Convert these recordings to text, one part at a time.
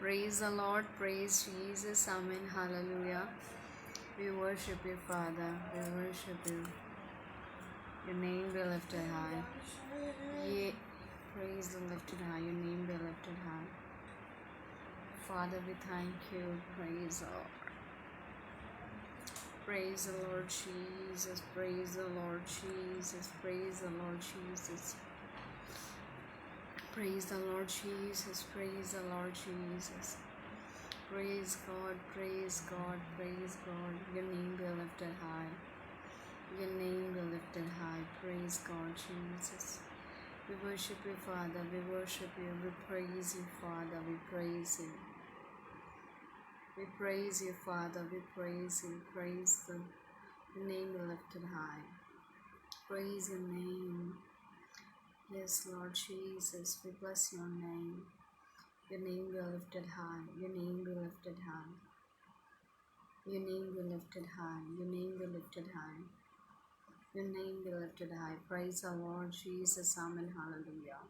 Praise the Lord, praise Jesus, Amen, hallelujah. We worship you, Father, we worship you. Your name be lifted high. Ye praise the lifted high, your name be lifted high. Father, we thank you, praise the Lord. Praise the Lord Jesus, praise the Lord Jesus, praise the Lord Jesus. Praise the Lord Jesus, praise the Lord Jesus. Praise God, praise God, praise God. Your name be lifted high. Your name be lifted high. Praise God, Jesus. We worship you, Father. We worship you. We praise you, Father. We praise you. We praise you, Father. We praise you. Praise the your name be lifted high. Praise your name. Yes, Lord Jesus. We bless your name. Your name be lifted high. Your name be lifted high. Your name be lifted high. Your name be lifted high. Your name be lifted high. Praise the Lord Jesus. Amen. Hallelujah.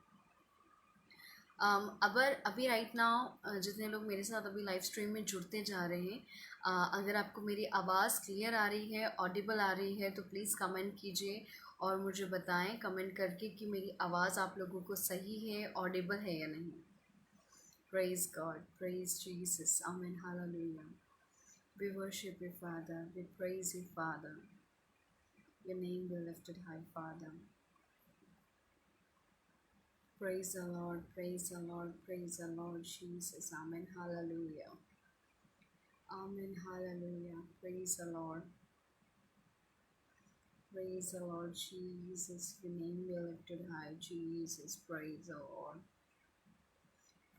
अभी right now जितने लोग मेरे साथ अभी live stream में जुड़ते जा रहे हैं, अगर आपको मेरी आवाज़ क्लियर आ रही है, ऑडिबल आ रही है, तो प्लीज़ कमेंट कीजिए और मुझे बताएं कमेंट करके कि मेरी आवाज़ आप लोगों को सही है, ऑडिबल है या नहीं. प्रेज गॉड, प्रेज जीसस, आमीन, hallelujah. We worship you, Father. We praise you, Father. Your name be lifted high, Father. Praise the Lord, praise the Lord, praise the Lord Jesus. Amen. Hallelujah. Amen. Hallelujah. Praise the Lord. Praise the Lord Jesus. Your name be lifted high, Jesus. Praise the Lord.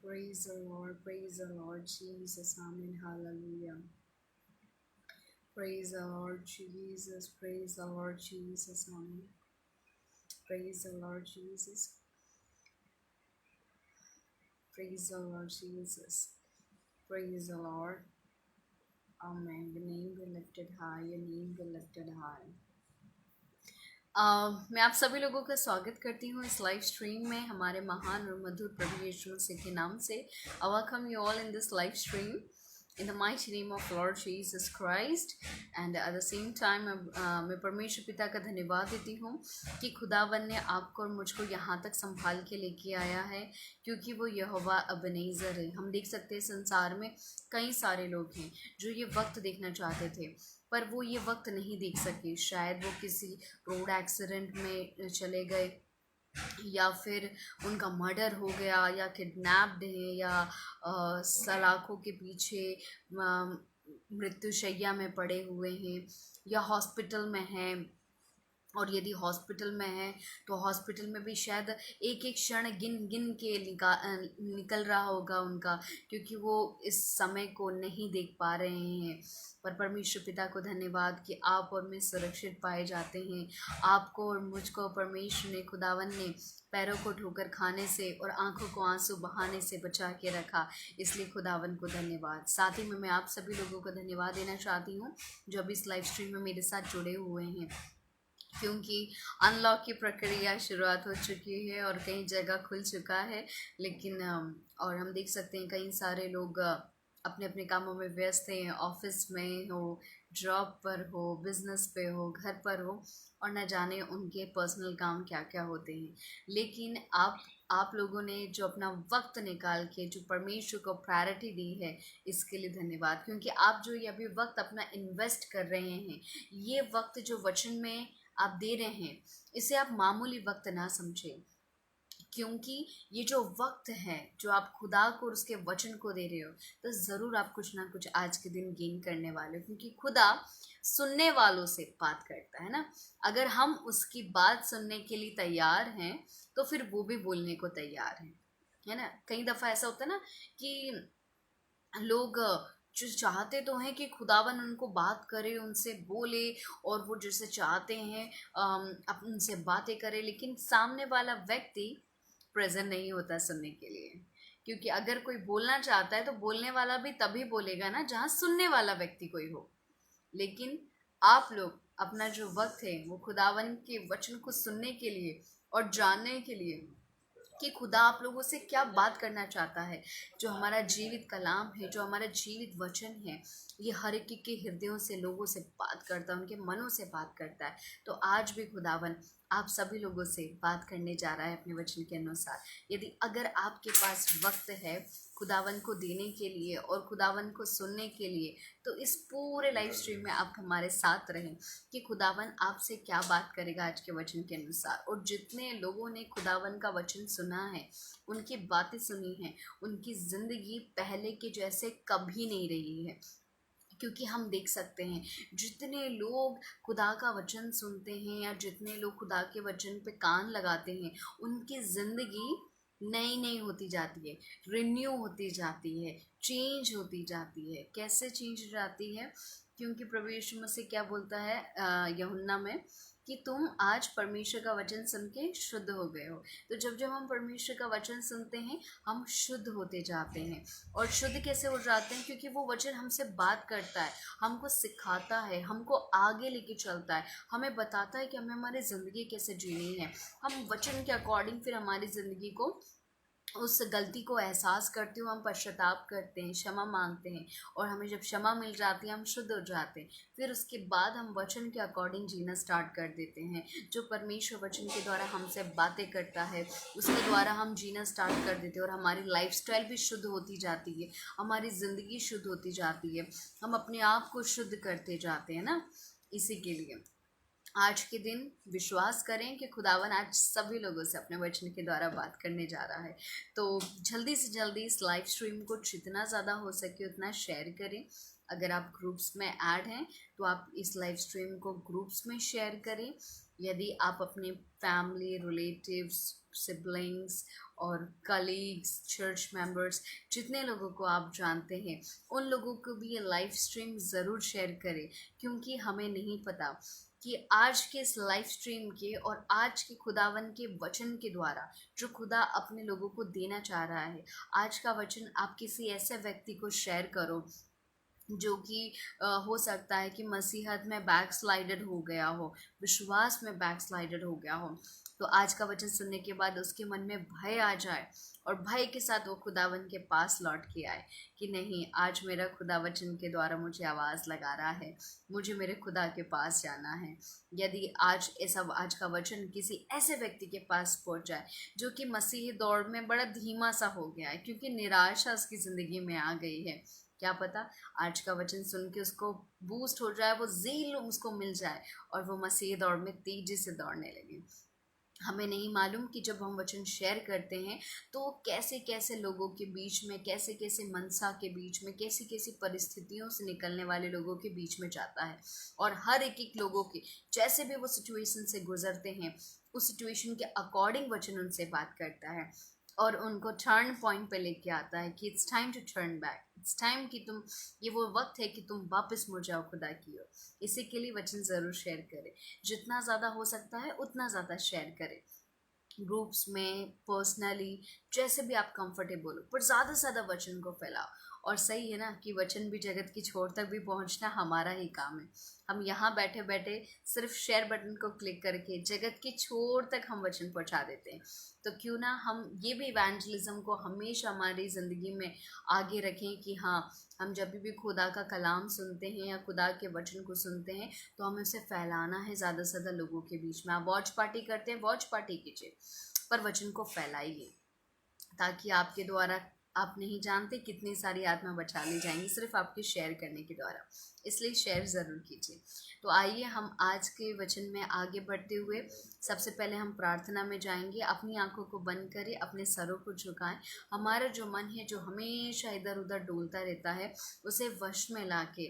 Praise the Lord, praise the Lord Jesus. Amen. Hallelujah. Praise the Lord Jesus. Praise the Lord Jesus. Amen. Praise the Lord Jesus. Praise the Lord Jesus. Praise the Lord. Amen. Your name be lifted high. Your name be lifted high. मैं आप सभी लोगों का स्वागत करती हूँ इस live stream में हमारे महान और मधुर प्रभु यीशु मसीह के नाम से. I welcome you all in this live stream in the mighty name of Lord Jesus Christ. And at the same time मैं परमेश्वर पिता का धन्यवाद देती हूँ कि खुदावन ने आपको और मुझको यहाँ तक संभाल के लेके आया है, क्योंकि वो यहोवा अबनेज़र है. हम देख सकते हैं संसार में कई सारे लोग हैं जो ये वक्त देखना चाहते थे, पर वो ये वक्त नहीं देख सके. शायद वो किसी रोड एक्सीडेंट में चले गए, या फिर उनका मर्डर हो गया, या किडनैप्ड है, या सलाखों के पीछे मृत्युशैया में पड़े हुए हैं, या हॉस्पिटल में हैं. और यदि हॉस्पिटल में है तो हॉस्पिटल में भी शायद एक एक क्षण गिन गिन के निकल रहा होगा उनका, क्योंकि वो इस समय को नहीं देख पा रहे हैं. पर परमेश्वर पिता को धन्यवाद कि आप और मैं सुरक्षित पाए जाते हैं. आपको और मुझको परमेश्वर ने, खुदावन ने पैरों को ठोकर खाने से और आंखों को आंसू बहाने से बचा के रखा, इसलिए खुदावन को धन्यवाद. साथ ही में मैं आप सभी लोगों को धन्यवाद देना चाहती हूँ जो अभी इस लाइव स्ट्रीम में मेरे साथ जुड़े हुए हैं, क्योंकि अनलॉक की प्रक्रिया शुरुआत हो चुकी है और कई जगह खुल चुका है. लेकिन और हम देख सकते हैं कई सारे लोग अपने अपने कामों में व्यस्त हैं, ऑफिस में हो, जॉब पर हो, बिजनेस पे हो, घर पर हो, और न जाने उनके पर्सनल काम क्या क्या होते हैं. लेकिन आप लोगों ने जो अपना वक्त निकाल के जो परमेश्वर को प्रायोरिटी दी है, इसके लिए धन्यवाद. क्योंकि आप जो ये अभी वक्त अपना इन्वेस्ट कर रहे हैं, ये वक्त जो वचन में आप दे रहे हैं, इसे आप मामूली वक्त ना समझें, क्योंकि ये जो वक्त है जो आप खुदा को और उसके वचन को दे रहे हो, तो ज़रूर आप कुछ ना कुछ आज के दिन गेन करने वाले हो. क्योंकि खुदा सुनने वालों से बात करता है ना. अगर हम उसकी बात सुनने के लिए तैयार हैं तो फिर वो भी बोलने को तैयार है ना. कई दफ़ा ऐसा होता है ना कि लोग जो चाहते तो हैं कि खुदावन उनको बात करे, उनसे बोले, और वो जैसे चाहते हैं उनसे बातें करे, लेकिन सामने वाला व्यक्ति प्रेजेंट नहीं होता सुनने के लिए. क्योंकि अगर कोई बोलना चाहता है तो बोलने वाला भी तभी बोलेगा ना जहाँ सुनने वाला व्यक्ति कोई हो. लेकिन आप लोग अपना जो वक्त है वो खुदावन के वचन को सुनने के लिए और जानने के लिए कि खुदा आप लोगों से क्या बात करना चाहता है। जो हमारा जीवित कलाम है, जो हमारा जीवित वचन है, ये हर एक के हृदयों से, लोगों से बात करता है, उनके मनों से बात करता है। तो आज भी खुदावन आप सभी लोगों से बात करने जा रहा है अपने वचन के अनुसार। यदि अगर आपके पास वक्त है खुदावन को देने के लिए और खुदावन को सुनने के लिए, तो इस पूरे लाइव स्ट्रीम में आप हमारे साथ रहें कि खुदावन आपसे क्या बात करेगा आज के वचन के अनुसार। और जितने लोगों ने खुदावन का वचन सुना है, उनकी बातें सुनी हैं, उनकी ज़िंदगी पहले के जैसे कभी नहीं रही है। क्योंकि हम देख सकते हैं जितने लोग खुदा का वचन सुनते हैं या जितने लोग खुदा के वचन पे कान लगाते हैं, उनकी ज़िंदगी नई नई होती जाती है, रिन्यू होती जाती है, चेंज होती जाती है। कैसे चेंज हो जाती है? क्योंकि प्रभु यीशु मसीह क्या बोलता है यूहन्ना में कि तुम आज परमेश्वर का वचन सुन के शुद्ध हो गए हो। तो जब जब हम परमेश्वर का वचन सुनते हैं, हम शुद्ध होते जाते हैं। और शुद्ध कैसे हो जाते हैं? क्योंकि वो वचन हमसे बात करता है, हमको सिखाता है, हमको आगे लेके चलता है, हमें बताता है कि हमें हमारी ज़िंदगी कैसे जीनी है। हम वचन के अकॉर्डिंग फिर हमारी ज़िंदगी को, उस गलती को एहसास करते हुए हम पश्चाताप करते हैं, क्षमा मांगते हैं, और हमें जब क्षमा मिल जाती है हम शुद्ध हो जाते हैं। फिर उसके बाद हम वचन के अकॉर्डिंग जीना स्टार्ट कर देते हैं। जो परमेश्वर वचन के द्वारा हमसे बातें करता है, उसके द्वारा हम जीना स्टार्ट कर देते हैं और हमारी लाइफस्टाइल भी शुद्ध होती जाती है, हमारी ज़िंदगी शुद्ध होती जाती है, हम अपने आप को शुद्ध करते जाते हैं ना। इसी के लिए आज के दिन विश्वास करें कि खुदावन आज सभी लोगों से अपने वचन के द्वारा बात करने जा रहा है। तो जल्दी से जल्दी इस लाइव स्ट्रीम को जितना ज़्यादा हो सके उतना शेयर करें। अगर आप ग्रुप्स में ऐड हैं तो आप इस लाइव स्ट्रीम को ग्रुप्स में शेयर करें। यदि आप अपने फैमिली, रिलेटिव्स, सिबलिंग्स और कलीग्स, चर्च मेंबर्स, जितने लोगों को आप जानते हैं, उन लोगों को भी ये लाइव स्ट्रीम ज़रूर शेयर करें। क्योंकि हमें नहीं पता कि आज के इस लाइव स्ट्रीम के और आज के खुदावन के वचन के द्वारा जो खुदा अपने लोगों को देना चाह रहा है, आज का वचन आप किसी ऐसे व्यक्ति को शेयर करो जो कि हो सकता है कि मसीहत में बैकस्लाइडेड हो गया हो, विश्वास में बैकस्लाइडेड हो गया हो। तो आज का वचन सुनने के बाद उसके मन में भय आ जाए और भय के साथ वो खुदावन के पास लौट के आए कि नहीं, आज मेरा खुदा वचन के द्वारा मुझे आवाज़ लगा रहा है, मुझे मेरे खुदा के पास जाना है। यदि आज का वचन किसी ऐसे व्यक्ति के पास पहुंच जाए जो कि मसीही दौड़ में बड़ा धीमा सा हो गया है, क्योंकि निराशा उसकी ज़िंदगी में आ गई है, क्या पता आज का वचन सुन के उसको बूस्ट हो जाए, वो ज़ील उसको मिल जाए और वो मसीह दौड़ में तेजी से दौड़ने लगे। हमें नहीं मालूम कि जब हम वचन शेयर करते हैं तो कैसे कैसे लोगों के बीच में, कैसे कैसे मनसा के बीच में, कैसी कैसी परिस्थितियों से निकलने वाले लोगों के बीच में जाता है। और हर एक एक लोगों के जैसे भी वो सिचुएशन से गुजरते हैं, उस सिचुएशन के अकॉर्डिंग वचन उनसे बात करता है और उनको टर्न पॉइंट पे लेके आता है कि it's time to turn back, it's time कि तुम, ये वो वक्त है कि तुम वापस मुड़ जाओ खुदा की ओर। इसी के लिए वचन ज़रूर शेयर करें, जितना ज़्यादा हो सकता है उतना ज़्यादा शेयर करें, ग्रुप्स में, पर्सनली, जैसे भी आप कंफर्टेबल हो, पर ज़्यादा से ज़्यादा वचन को फैलाओ। और सही है ना कि वचन भी जगत की छोर तक भी पहुंचना हमारा ही काम है। हम यहाँ बैठे बैठे सिर्फ शेयर बटन को क्लिक करके जगत की छोर तक हम वचन पहुंचा देते हैं। तो क्यों ना हम ये भी इवेंजलिज्म को हमेशा हमारी ज़िंदगी में आगे रखें कि हाँ, हम जब भी खुदा का कलाम सुनते हैं या खुदा के वचन को सुनते हैं तो हमें उसे फैलाना है ज़्यादा से ज़्यादा लोगों के बीच में। आप वॉच पार्टी करते हैं, वॉच पार्टी कीजिए, पर वचन को फैलाइए, ताकि आपके द्वारा, आप नहीं जानते कितनी सारी आत्मा बचा ली जाएंगी सिर्फ आपके शेयर करने के द्वारा। इसलिए शेयर ज़रूर कीजिए। तो आइए हम आज के वचन में आगे बढ़ते हुए सबसे पहले हम प्रार्थना में जाएंगे। अपनी आंखों को बंद करें, अपने सरों को झुकाएं। हमारा जो मन है जो हमेशा इधर उधर डोलता रहता है, उसे वश में लाके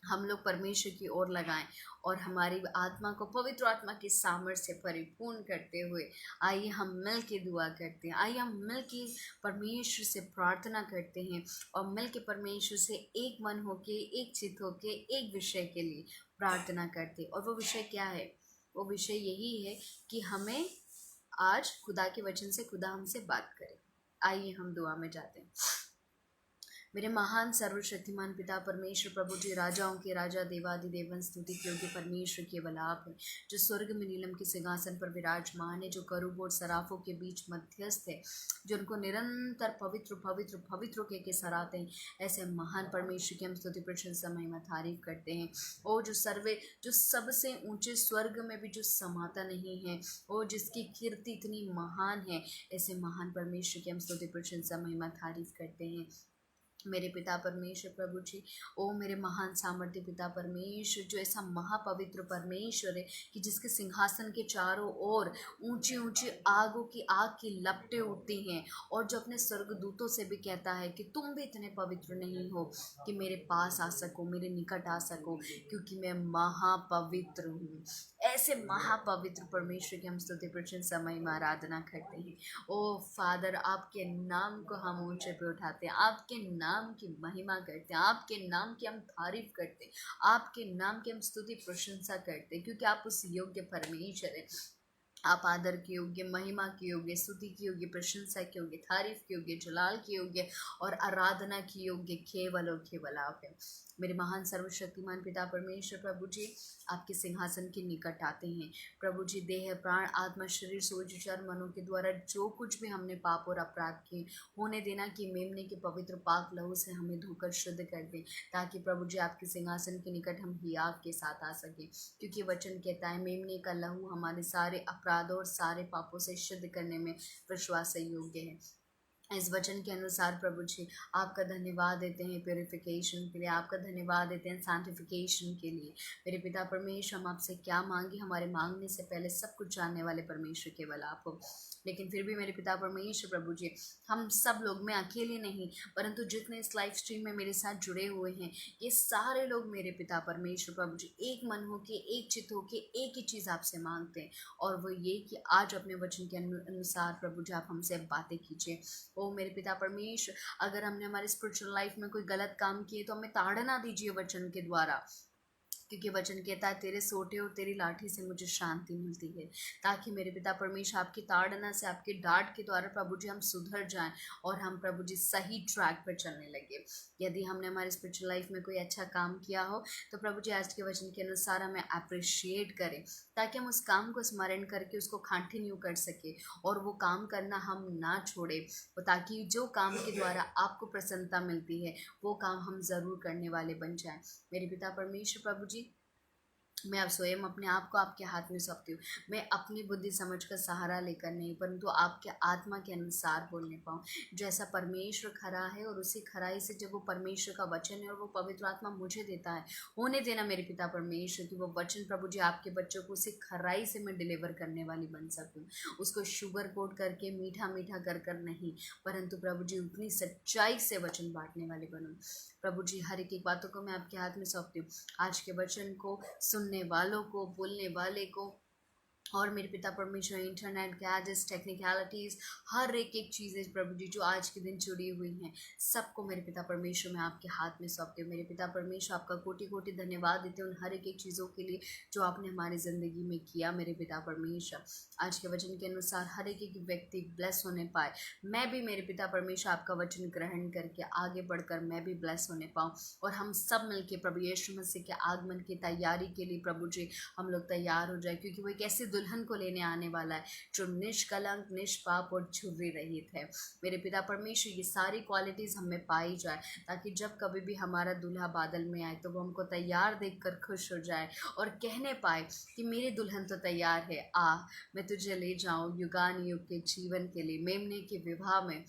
हम लोग परमेश्वर की ओर लगाएं और हमारी आत्मा को पवित्र आत्मा की सामर्थ्य से परिपूर्ण करते हुए आइए हम मिल के दुआ करते हैं। आइए हम मिल के परमेश्वर से प्रार्थना करते हैं और मिल के परमेश्वर से एक मन होके, एक चित्त होके, एक विषय के लिए प्रार्थना करते हैं। और वो विषय क्या है? वो विषय यही है कि हमें आज खुदा के वचन से खुदा हमसे बात करे। आइए हम दुआ में जाते हैं। मेरे महान सर्वशक्तिमान पिता परमेश्वर प्रभु जी, राजाओं के राजा, देवाधिदेवन, स्तुति के योग्य परमेश्वर केवल आप हैं, जो स्वर्ग में नीलम के सिंहासन पर विराजमान है, जो करूब और सराफों के बीच मध्यस्थ है, जो उनको निरंतर पवित्र पवित्र पवित्र के सराहते हैं। ऐसे महान परमेश्वर की हम स्तुति प्रशंसा महिमा तारीफ करते हैं। ओ जो सबसे ऊंचे स्वर्ग में भी जो समाता नहीं है, ओ जिसकी कीर्ति इतनी महान है, ऐसे महान परमेश्वर की हम स्तुति प्रशंसा महिमा तारीफ करते हैं। मेरे पिता परमेश्वर प्रभु जी, ओ मेरे महान सामर्थ्य पिता परमेश्वर, जो ऐसा महापवित्र परमेश्वर है कि जिसके सिंहासन के चारों ओर ऊंची ऊंची आग की लपटें उठती हैं, और जो अपने स्वर्गदूतों से भी कहता है कि तुम भी इतने पवित्र नहीं हो कि मेरे पास आ सको, मेरे निकट आ सको, क्योंकि मैं महापवित्र हूँ। ऐसे महापवित्र परमेश्वर की हम स्तुति प्रशंसा महिमा आराधना करते हैं। ओ फादर, आपके नाम को हम ऊंचे पे उठाते हैं, आपके नाम की महिमा करते हैं, आपके नाम की हम तारीफ करते हैं, आपके नाम की हम स्तुति प्रशंसा करते हैं, क्योंकि आप उस योग्य परमेश्वर हैं। आप आदर के योग्य, महिमा के योग्य, स्तुति के योग्य, प्रशंसा के योग्य, तारीफ के योग्य, जलाल के योग्य और आराधना के योग्य केवल और केवल आप हैं। मेरे महान सर्वशक्तिमान पिता परमेश्वर प्रभु जी, आपके सिंहासन के निकट आते हैं। प्रभु जी, देह प्राण आत्मा शरीर सोच विचार मनों के द्वारा जो कुछ भी हमने पाप और अपराध किए, होने देना कि मेमने के पवित्र पाक लहू से हमें धोकर शुद्ध कर दें, ताकि प्रभु जी आपके सिंहासन के निकट हम हियाव के साथ आ सकें। क्योंकि वचन कहता है, मेमने का लहू हमारे सारे अपराधों और सारे पापों से शुद्ध करने में विश्वास योग्य है। इस वचन के अनुसार प्रभु जी आपका धन्यवाद देते हैं प्योरिफिकेशन के लिए, आपका धन्यवाद देते हैं सैंक्टिफिकेशन के लिए। मेरे पिता परमेश्वर, हम आपसे क्या मांगे, हमारे मांगने से पहले सब कुछ जानने वाले परमेश्वर केवल आप हो। लेकिन फिर भी मेरे पिता परमेश्वर प्रभु जी, हम सब लोग, मैं अकेले नहीं, परंतु जितने इस लाइव स्ट्रीम में मेरे साथ जुड़े हुए हैं, ये सारे लोग मेरे पिता परमेश्वर प्रभु जी एक मन हो के, एक चित्त हो के, एक ही चीज़ आपसे मांगते हैं, और वो ये कि आज अपने वचन के अनुसार प्रभु जी आप हमसे बातें कीजिए। ओ मेरे पिता परमेश्वर, अगर हमने हमारी स्पिरिचुअल लाइफ में कोई गलत काम किए तो हमें ताड़ना दीजिए वचन के द्वारा, क्योंकि वचन कहता है, तेरे सोटे और तेरी लाठी से मुझे शांति मिलती है। ताकि मेरे पिता परमेश्वर आपकी ताड़ना से, आपके डांट के द्वारा प्रभु जी हम सुधर जाएं और हम प्रभु जी सही ट्रैक पर चलने लगे। यदि हमने हमारी स्पिरिचुअल लाइफ में कोई अच्छा काम किया हो तो प्रभु जी आज के वचन के अनुसार हमें अप्रिशिएट करें, ताकि हम उस काम को स्मरण करके उसको कंटिन्यू कर सके और वो काम करना हम ना छोड़े, ताकि जो काम के द्वारा आपको प्रसन्नता मिलती है वो काम हम ज़रूर करने वाले बन जाएं। मेरे पिता परमेश्वर प्रभु जी, मैं अब स्वयं अपने आप को आपके हाथ में सौंपती हूँ। मैं अपनी बुद्धि समझ का सहारा लेकर नहीं, परंतु आपके आत्मा के अनुसार बोलने पाऊँ। जैसा परमेश्वर खरा है और उसी खराई से जब वो परमेश्वर का वचन है और वो पवित्र आत्मा मुझे देता है, होने देना मेरे पिता परमेश्वर कि वो वचन प्रभु जी आपके बच्चों को उसी खराई से मैं डिलीवर करने वाली बन सकूँ। उसको शुगर कोट करके मीठा मीठा कर कर नहीं, परंतु प्रभु जी उतनी सच्चाई से वचन बांटने वाली बनूँ। प्रभु जी हर एक बातों को मैं आपके हाथ में सौंपती हूँ। आज के वचन को सुनने वालों को, बोलने वाले को, और मेरे पिता परमेश्वर इंटरनेट गैजेट्स, टेक्निकलिटीज़, हर एक चीज़ें प्रभु जी जो आज के दिन जुड़ी हुई हैं, सबको मेरे पिता परमेश्वर मैं आपके हाथ में सौंपती हूँ। मेरे पिता परमेश्वर आपका कोटि कोटि धन्यवाद देते हैं उन हर एक चीज़ों के लिए जो आपने हमारी ज़िंदगी में किया। मेरे पिता परमेश्वर, आज के वचन के अनुसार हर एक व्यक्ति ब्लेस होने पाए। मैं भी मेरे पिता परमेश्वर आपका वचन ग्रहण करके आगे बढ़कर मैं भी ब्लेस होने पाऊँ, और हम सब मिलके प्रभु यीशु मसीह के आगमन की तैयारी के लिए प्रभु जी हम लोग तैयार हो जाए, क्योंकि वो एक ऐसी दुल्हन को लेने आने वाला है जो निष्कलंक, निष्पाप और झुर्री रहित है। मेरे पिता परमेश्वर ये सारी क्वालिटीज़ हमें पाई जाए, ताकि जब कभी भी हमारा दूल्हा बादल में आए तो वो हमको तैयार देखकर खुश हो जाए और कहने पाए कि मेरी दुल्हन तो तैयार है, आ मैं तुझे ले जाऊं युगान युग के जीवन के लिए, मेमने के विवाह में।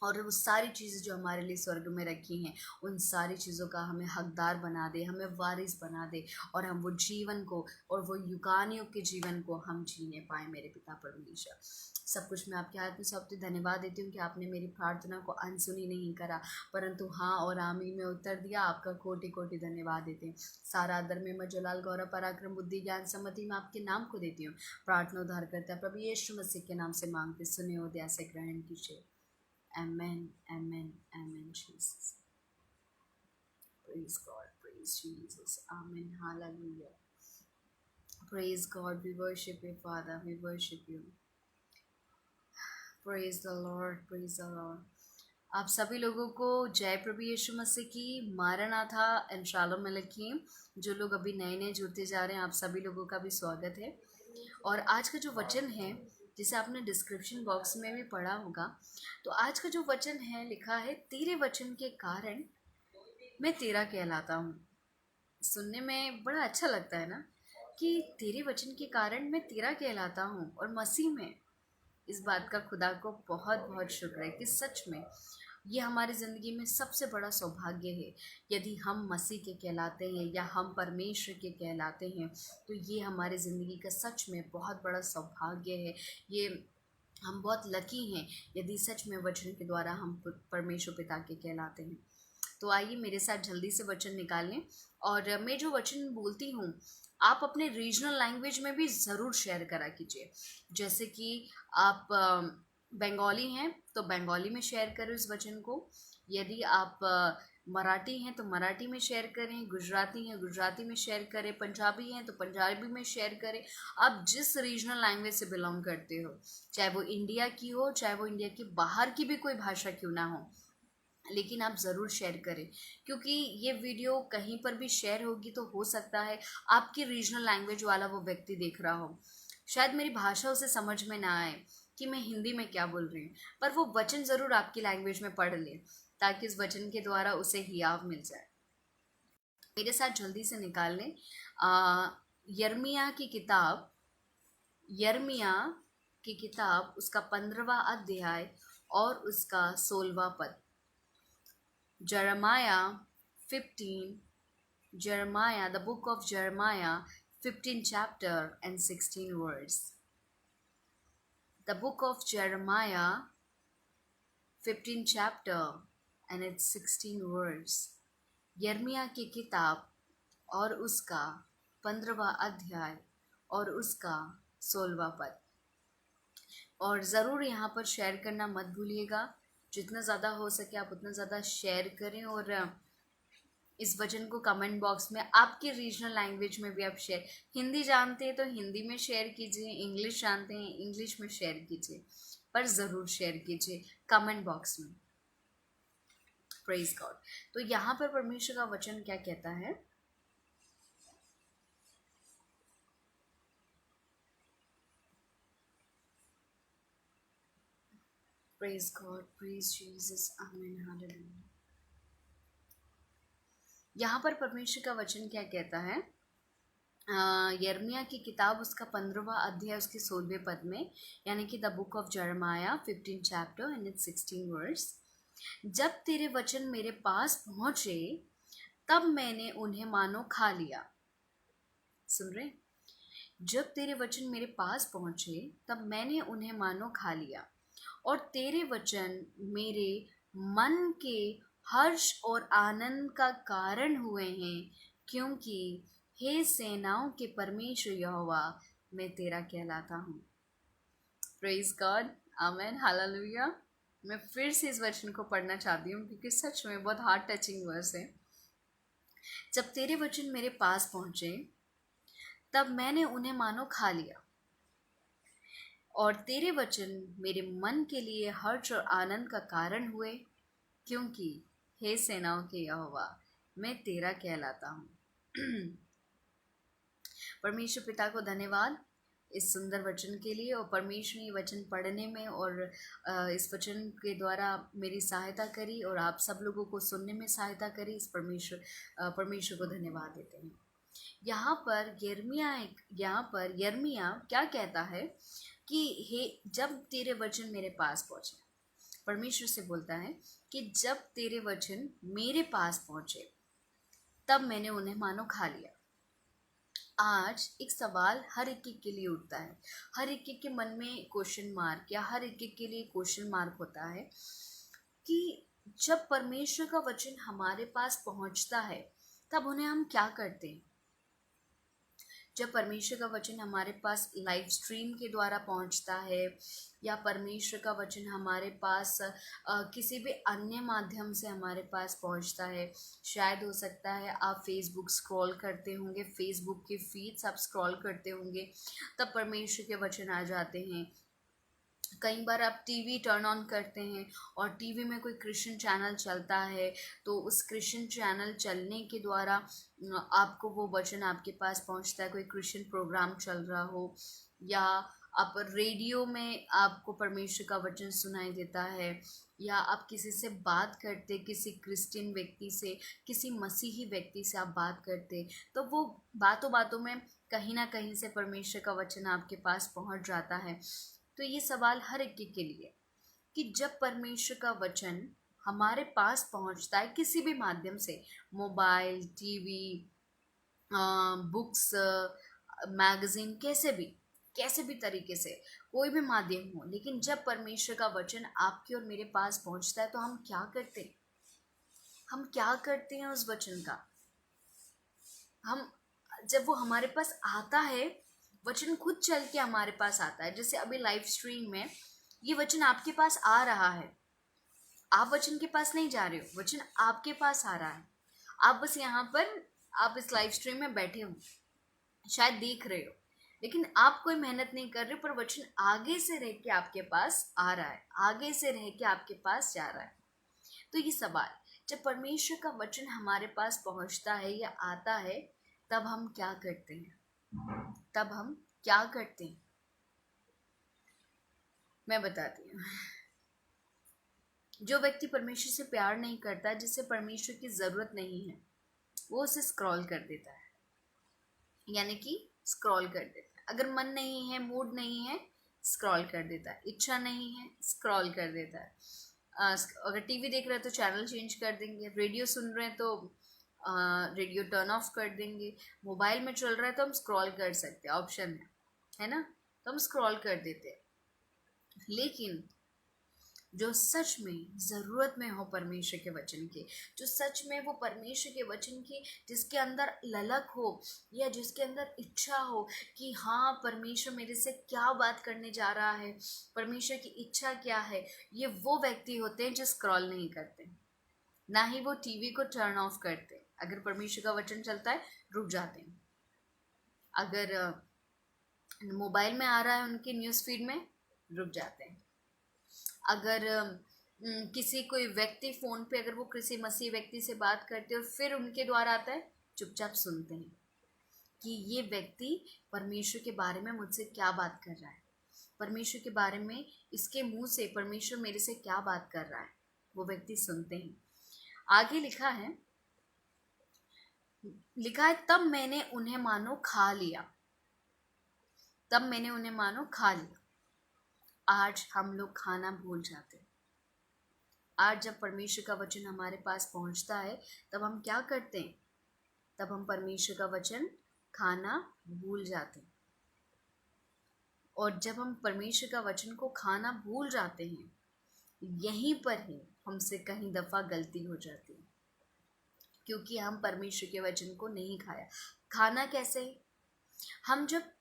और वो सारी चीज़ें जो हमारे लिए स्वर्ग में रखी हैं, उन सारी चीज़ों का हमें हकदार बना दे, हमें वारिस बना दे, और हम वो जीवन को और वो युगानियों के जीवन को हम जीने पाए। मेरे पिता परमेश्वर, सब कुछ मैं आपके हाथ में सौंपती धन्यवाद देती हूँ कि आपने मेरी प्रार्थना को अनसुनी नहीं करा, परंतु हाँ और आमीन में उत्तर दिया। आपका कोटि कोटि धन्यवाद देते हैं। सारा आदर में मैं जलाल गौरव पराक्रम बुद्धि ज्ञान सम्मति में आपके नाम को देती हूँ। प्रार्थना उद्धार करता है प्रभु यीशु मसीह के नाम से मांगते, सुने हो दया से ग्रहण कीजिए। Amen, amen, amen, Jesus. Praise God, praise Jesus. Amen, hallelujah. Praise God, we worship you, Father, we worship you. Praise the Lord, praise the Lord. आप सभी लोगों को जय प्रभु यीशु मसीह की, मारनाथा एंड शालोम अलैकुम। जो लोग अभी नए नए जुड़ते जा रहे हैं, आप सभी लोगों का भी स्वागत है। और आज का जो वचन है, जिसे आपने डिस्क्रिप्शन बॉक्स में भी पढ़ा होगा, तो आज का जो वचन है लिखा है, तेरे वचन के कारण मैं तेरा कहलाता हूँ। सुनने में बड़ा अच्छा लगता है ना, कि तेरे वचन के कारण मैं तेरा कहलाता हूँ। और मसीह में इस बात का खुदा को बहुत बहुत शुक्र है कि सच में ये हमारी ज़िंदगी में सबसे बड़ा सौभाग्य है। यदि हम मसीह के कहलाते हैं या हम परमेश्वर के कहलाते हैं, तो ये हमारी ज़िंदगी का सच में बहुत बड़ा सौभाग्य है। ये हम बहुत लकी हैं यदि सच में वचन के द्वारा हम परमेश्वर पिता के कहलाते हैं। तो आइए मेरे साथ जल्दी से वचन निकाल लें। और मैं जो वचन बोलती हूँ, आप अपने रीजनल लैंग्वेज में भी ज़रूर शेयर करा कीजिए। जैसे कि आप बंगाली हैं तो बंगाली में शेयर करें इस वचन को। यदि आप मराठी हैं तो मराठी में शेयर करें, गुजराती हैं गुजराती में शेयर करें, पंजाबी हैं तो पंजाबी में शेयर करें। आप जिस रीजनल लैंग्वेज से बिलोंग करते हो, चाहे वो इंडिया की हो, चाहे वो इंडिया के बाहर की भी कोई भाषा क्यों ना हो, लेकिन आप ज़रूर शेयर करें। क्योंकि ये वीडियो कहीं पर भी शेयर होगी तो हो सकता है आपकी रीजनल लैंग्वेज वाला वो व्यक्ति देख रहा हो, शायद मेरी भाषा उसे समझ में ना आए कि मैं हिंदी में क्या बोल रही हूँ, पर वो वचन ज़रूर आपकी लैंग्वेज में पढ़ ले, ताकि इस वचन के द्वारा उसे हियाव मिल जाए। मेरे साथ जल्दी से निकाल लें यर्मिया की किताब, यर्मिया की किताब, उसका 15वां अध्याय और उसका 16वां पद। Jeremiah 15, Jeremiah, the book of Jeremiah, 15 chapter and 16 verse. The book of Jeremiah, 15 chapter and its 16 verse. यर्मिया की किताब और उसका 15वां अध्याय और उसका 16वां पद। और ज़रूर यहाँ पर शेयर करना मत भूलिएगा। जितना ज़्यादा हो सके आप उतना ज़्यादा शेयर करें। और इस वचन को कमेंट बॉक्स में आपके रीजनल लैंग्वेज में भी आप शेयर, हिंदी जानते हैं तो हिंदी में शेयर कीजिए, इंग्लिश जानते हैं इंग्लिश में शेयर कीजिए, पर ज़रूर शेयर कीजिए कमेंट बॉक्स में। Praise God. तो यहाँ पर परमेश्वर का वचन क्या कहता है, प्रेज गॉड, प्रेज जीसस, आमीन, हालेलुया। यहाँ पर परमेश्वर का वचन क्या कहता है, यर्मिया की किताब उसका 15वां अध्याय उसके 16वें पद में, यानी कि the book of Jeremiah 15 chapter and it's 16 verse. जब तेरे वचन मेरे पास पहुंचे तब मैंने उन्हें मानो खा लिया। सुन रहे, जब तेरे वचन मेरे पास पहुंचे तब मैंने उन्हें मानो खा लिया, और तेरे वचन मेरे मन के हर्ष और आनंद का कारण हुए हैं, क्योंकि हे सेनाओं के परमेश्वर यहोवा, मैं तेरा कहलाता हूँ। प्रेज गॉड, आमेन, हालेलुया। मैं फिर से इस वचन को पढ़ना चाहती हूँ क्योंकि सच में बहुत हार्ट टचिंग वर्स है। जब तेरे वचन मेरे पास पहुँचे तब मैंने उन्हें मानो खा लिया, और तेरे वचन मेरे मन के लिए हर्ष और आनंद का कारण हुए, क्योंकि हे सेनाओं के यहोवा, मैं तेरा कहलाता हूँ। परमेश्वर पिता को धन्यवाद इस सुंदर वचन के लिए, और परमेश्वर ने वचन पढ़ने में और इस वचन के द्वारा मेरी सहायता करी और आप सब लोगों को सुनने में सहायता करी। इस परमेश्वर को धन्यवाद देते हैं। यहाँ पर यर्मिया क्या कहता है कि हे, जब तेरे वचन मेरे पास पहुँचे, परमेश्वर से बोलता है कि जब तेरे वचन मेरे पास पहुँचे तब मैंने उन्हें मानो खा लिया। आज एक सवाल हर एक के लिए उठता है, हर एक के मन में क्वेश्चन मार्क, या हर एक के लिए क्वेश्चन मार्क होता है कि जब परमेश्वर का वचन हमारे पास पहुंचता है तब उन्हें हम क्या करते हैं। जब परमेश्वर का वचन हमारे पास लाइव स्ट्रीम के द्वारा पहुंचता है, या परमेश्वर का वचन हमारे पास किसी भी अन्य माध्यम से हमारे पास पहुंचता है, शायद हो सकता है आप फेसबुक स्क्रॉल करते होंगे, फेसबुक के फीड्स आप स्क्रॉल करते होंगे, तब परमेश्वर के वचन आ जाते हैं। कई बार आप टीवी टर्न ऑन करते हैं और टीवी में कोई क्रिश्चियन चैनल चलता है, तो उस क्रिश्चियन चैनल चलने के द्वारा आपको वो वचन आपके पास पहुंचता है। कोई क्रिश्चियन प्रोग्राम चल रहा हो, या आप रेडियो में आपको परमेश्वर का वचन सुनाई देता है, या आप किसी से बात करते, किसी क्रिश्चियन व्यक्ति से, किसी मसीही व्यक्ति से आप बात करते, तो वो बातों बातों में कहीं ना कहीं से परमेश्वर का वचन आपके पास पहुंच जाता है। तो ये सवाल हर एक के लिए, कि जब परमेश्वर का वचन हमारे पास पहुंचता है किसी भी माध्यम से, मोबाइल, टीवी, बुक्स, मैगजीन, कैसे भी तरीके से, कोई भी माध्यम हो, लेकिन जब परमेश्वर का वचन आपके और मेरे पास पहुंचता है तो हम क्या करते हैं? हम क्या करते हैं उस वचन का? हम, जब वो हमारे पास आता है, वचन खुद चल के हमारे पास आता है। जैसे अभी लाइव स्ट्रीम में ये वचन आपके पास आ रहा है, आप वचन के पास नहीं जा रहे हो, वचन आपके पास आ रहा है। आप बस यहाँ पर, आप इस लाइव स्ट्रीम में बैठे हो, शायद देख रहे हो, लेकिन आप कोई मेहनत नहीं कर रहे, पर वचन आगे से रह के आपके पास आ रहा है, आगे से रह के आपके पास जा रहा है। तो ये सवाल, जब परमेश्वर का वचन हमारे पास पहुंचता है या आता है, तब हम क्या करते हैं? तब हम क्या करते हैं? मैं बताती हूँ। जो व्यक्ति परमेश्वर से प्यार नहीं करता, जिसे परमेश्वर की जरूरत नहीं है, वो उसे स्क्रॉल कर देता है, यानी कि स्क्रॉल कर देता है। अगर मन नहीं है, मूड नहीं है, स्क्रॉल कर देता है। इच्छा नहीं है, स्क्रॉल कर देता है। अगर टीवी देख रहे हैं तो चैनल चेंज कर देंगे, रेडियो सुन रहे हैं तो रेडियो टर्न ऑफ कर देंगे, मोबाइल में चल रहा है तो हम स्क्रॉल कर सकते हैं, ऑप्शन है ना, तो हम स्क्रॉल कर देते हैं। लेकिन जो सच में ज़रूरत में हो परमेश्वर के वचन के, जो सच में वो परमेश्वर के वचन की, जिसके अंदर ललक हो या जिसके अंदर इच्छा हो कि हाँ परमेश्वर मेरे से क्या बात करने जा रहा है, परमेश्वर की इच्छा क्या है, ये वो व्यक्ति होते हैं जो स्क्रॉल नहीं करते, ना ही वो टीवी को टर्न ऑफ करते। अगर परमेश्वर का वचन चलता है, रुक जाते हैं। अगर मोबाइल में आ रहा है उनके न्यूज़ फीड में, रुक जाते हैं। अगर किसी कोई व्यक्ति फ़ोन पे, अगर वो किसी मसीह व्यक्ति से बात करते और फिर उनके द्वारा आता है, चुपचाप सुनते हैं कि ये व्यक्ति परमेश्वर के बारे में मुझसे क्या बात कर रहा है, परमेश्वर के बारे में इसके मुंह से परमेश्वर मेरे से क्या बात कर रहा है, वो व्यक्ति सुनते हैं। आगे लिखा है तब मैंने उन्हें मानो खा लिया, तब मैंने उन्हें मानो खा लिया। आज हम लोग खाना भूल जाते हैं। आज जब परमेश्वर का वचन हमारे पास पहुंचता है, तब हम क्या करते हैं? तब हम परमेश्वर का वचन खाना भूल जाते हैं। और जब हम परमेश्वर का वचन को खाना भूल जाते हैं, यहीं पर ही हमसे कहीं दफ़ा गलती हो जाती है, क्योंकि हम परमेश्वर के वचन को नहीं खाया। खाना कैसे? हम जब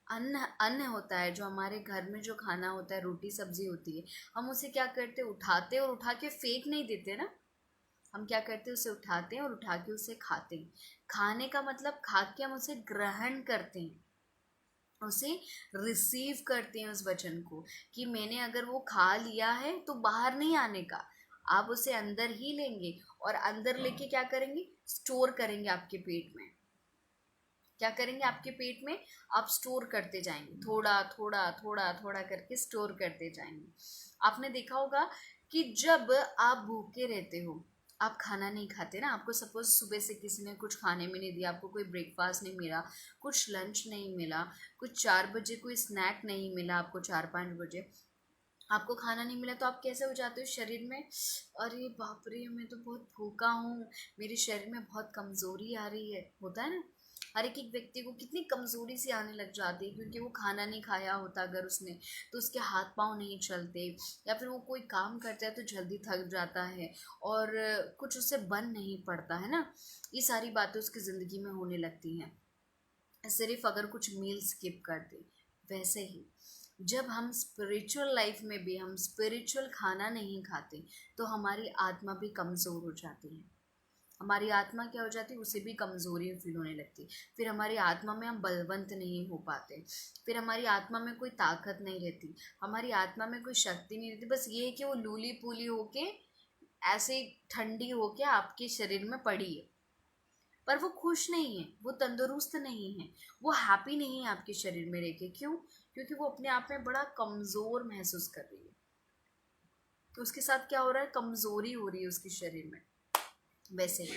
अन्न होता है, जो हमारे घर में जो खाना होता है, रोटी सब्जी होती है, हम उसे क्या करते, उठाते और उठा के फेंक नहीं देते ना, हम क्या करते हैं, उसे उठाते हैं और उठा के उसे खाते हैं। खाने का मतलब खा के हम उसे ग्रहण करते हैं, उसे रिसीव करते हैं उस वचन को, कि मैंने अगर वो खा लिया है तो बाहर नहीं आने का, आप उसे अंदर ही लेंगे और अंदर लेके क्या करेंगे, स्टोर करेंगे आपके पेट में। क्या करेंगे, आपके पेट में आप स्टोर करते जाएंगे, थोड़ा थोड़ा थोड़ा थोड़ा करके स्टोर करते जाएंगे। आपने देखा होगा कि जब आप भूखे रहते हो, आप खाना नहीं खाते ना, आपको सपोज सुबह से किसी ने कुछ खाने में नहीं दिया, आपको कोई ब्रेकफास्ट नहीं मिला, कुछ लंच नहीं मिला, कुछ 4 बजे कोई स्नैक नहीं मिला, आपको 4-5 बजे आपको खाना नहीं मिला, तो आप कैसे हो जाते हो शरीर में, अरे बाप रे मैं तो बहुत भूखा हूँ, मेरे शरीर में बहुत कमज़ोरी आ रही है, होता है ना। हर एक व्यक्ति को कितनी कमज़ोरी सी आने लग जाती है, क्योंकि वो खाना नहीं खाया होता अगर उसने, तो उसके हाथ पांव नहीं चलते, या फिर वो कोई काम करता है तो जल्दी थक जाता है और कुछ उससे बन नहीं पड़ता है ना। ये सारी बातें उसकी ज़िंदगी में होने लगती हैं सिर्फ अगर कुछ मील स्किप कर दे। वैसे ही जब हम स्पिरिचुअल लाइफ में भी हम स्पिरिचुअल खाना नहीं खाते, तो हमारी आत्मा भी कमज़ोर हो जाती है, हमारी आत्मा क्या हो जाती है, उसे भी कमज़ोरी फील होने लगती। फिर हमारी आत्मा में हम बलवंत नहीं हो पाते, फिर हमारी आत्मा में कोई ताकत नहीं रहती, हमारी आत्मा में कोई शक्ति नहीं रहती। बस ये है कि वो लूली पूली होके ऐसे ठंडी होके आपके शरीर में पड़ी है, पर वो खुश नहीं है, वो तंदुरुस्त नहीं है, वो हैप्पी नहीं है आपके शरीर में रह के। क्यों? क्योंकि वो अपने आप में बड़ा कमज़ोर महसूस कर रही है। तो उसके साथ क्या हो रहा है, कमज़ोरी हो रही है उसके शरीर में। वैसे ही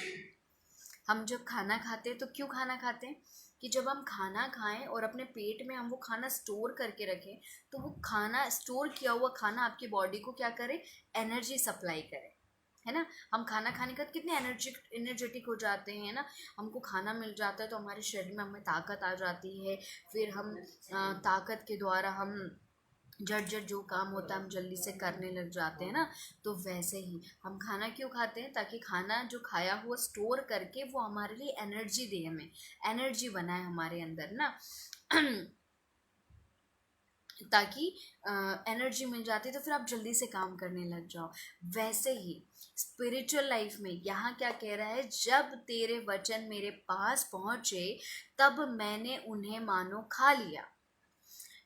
हम जब खाना खाते हैं तो क्यों खाना खाते हैं, कि जब हम खाना खाएं और अपने पेट में हम वो खाना स्टोर करके रखें, तो वो खाना, स्टोर किया हुआ खाना आपकी बॉडी को क्या करे, एनर्जी सप्लाई करे, है ना। हम खाना खाने के बाद कितने एनर्जेटिक हो जाते हैं ना, हमको खाना मिल जाता है तो हमारे शरीर में हमें ताकत आ जाती है। फिर हम ताकत के द्वारा हम झट झट जो काम होता है हम जल्दी से करने लग जाते हैं ना। तो वैसे ही हम खाना क्यों खाते हैं, ताकि खाना जो खाया हुआ स्टोर करके वो हमारे लिए एनर्जी दे, हमें एनर्जी बनाए हमारे अंदर ना ताकि एनर्जी मिल जाती है तो फिर आप जल्दी से काम करने लग जाओ। वैसे ही स्पिरिचुअल लाइफ में यहाँ क्या कह रहा है, जब तेरे वचन मेरे पास पहुँचे तब मैंने उन्हें मानो खा लिया।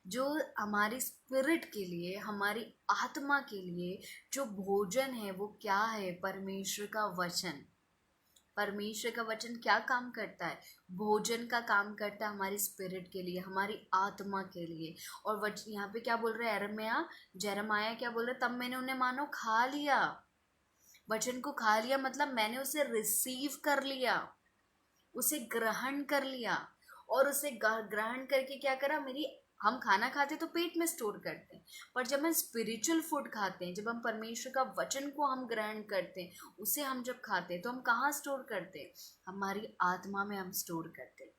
जो हमारी स्पिरिट के लिए, हमारी आत्मा के लिए जो भोजन है वो क्या है, परमेश्वर का वचन। परमेश्वर का वचन क्या काम करता है, भोजन का काम करता है हमारी स्पिरिट के लिए, हमारी आत्मा के लिए। और वचन यहाँ पे क्या बोल रहा है, जेरमाया क्या बोल रहा है, तब मैंने उन्हें मानो खा लिया। वचन को खा लिया मतलब मैंने उसे रिसीव कर लिया, उसे ग्रहण कर लिया। और उसे ग्रहण करके क्या करा, मेरी, हम खाना खाते तो पेट में स्टोर करते हैं, पर जब हम स्पिरिचुअल फूड खाते हैं, जब हम परमेश्वर का वचन को हम ग्रहण करते हैं, उसे हम जब खाते हैं तो हम कहाँ स्टोर करते हैं, हमारी आत्मा में हम स्टोर करते हैं,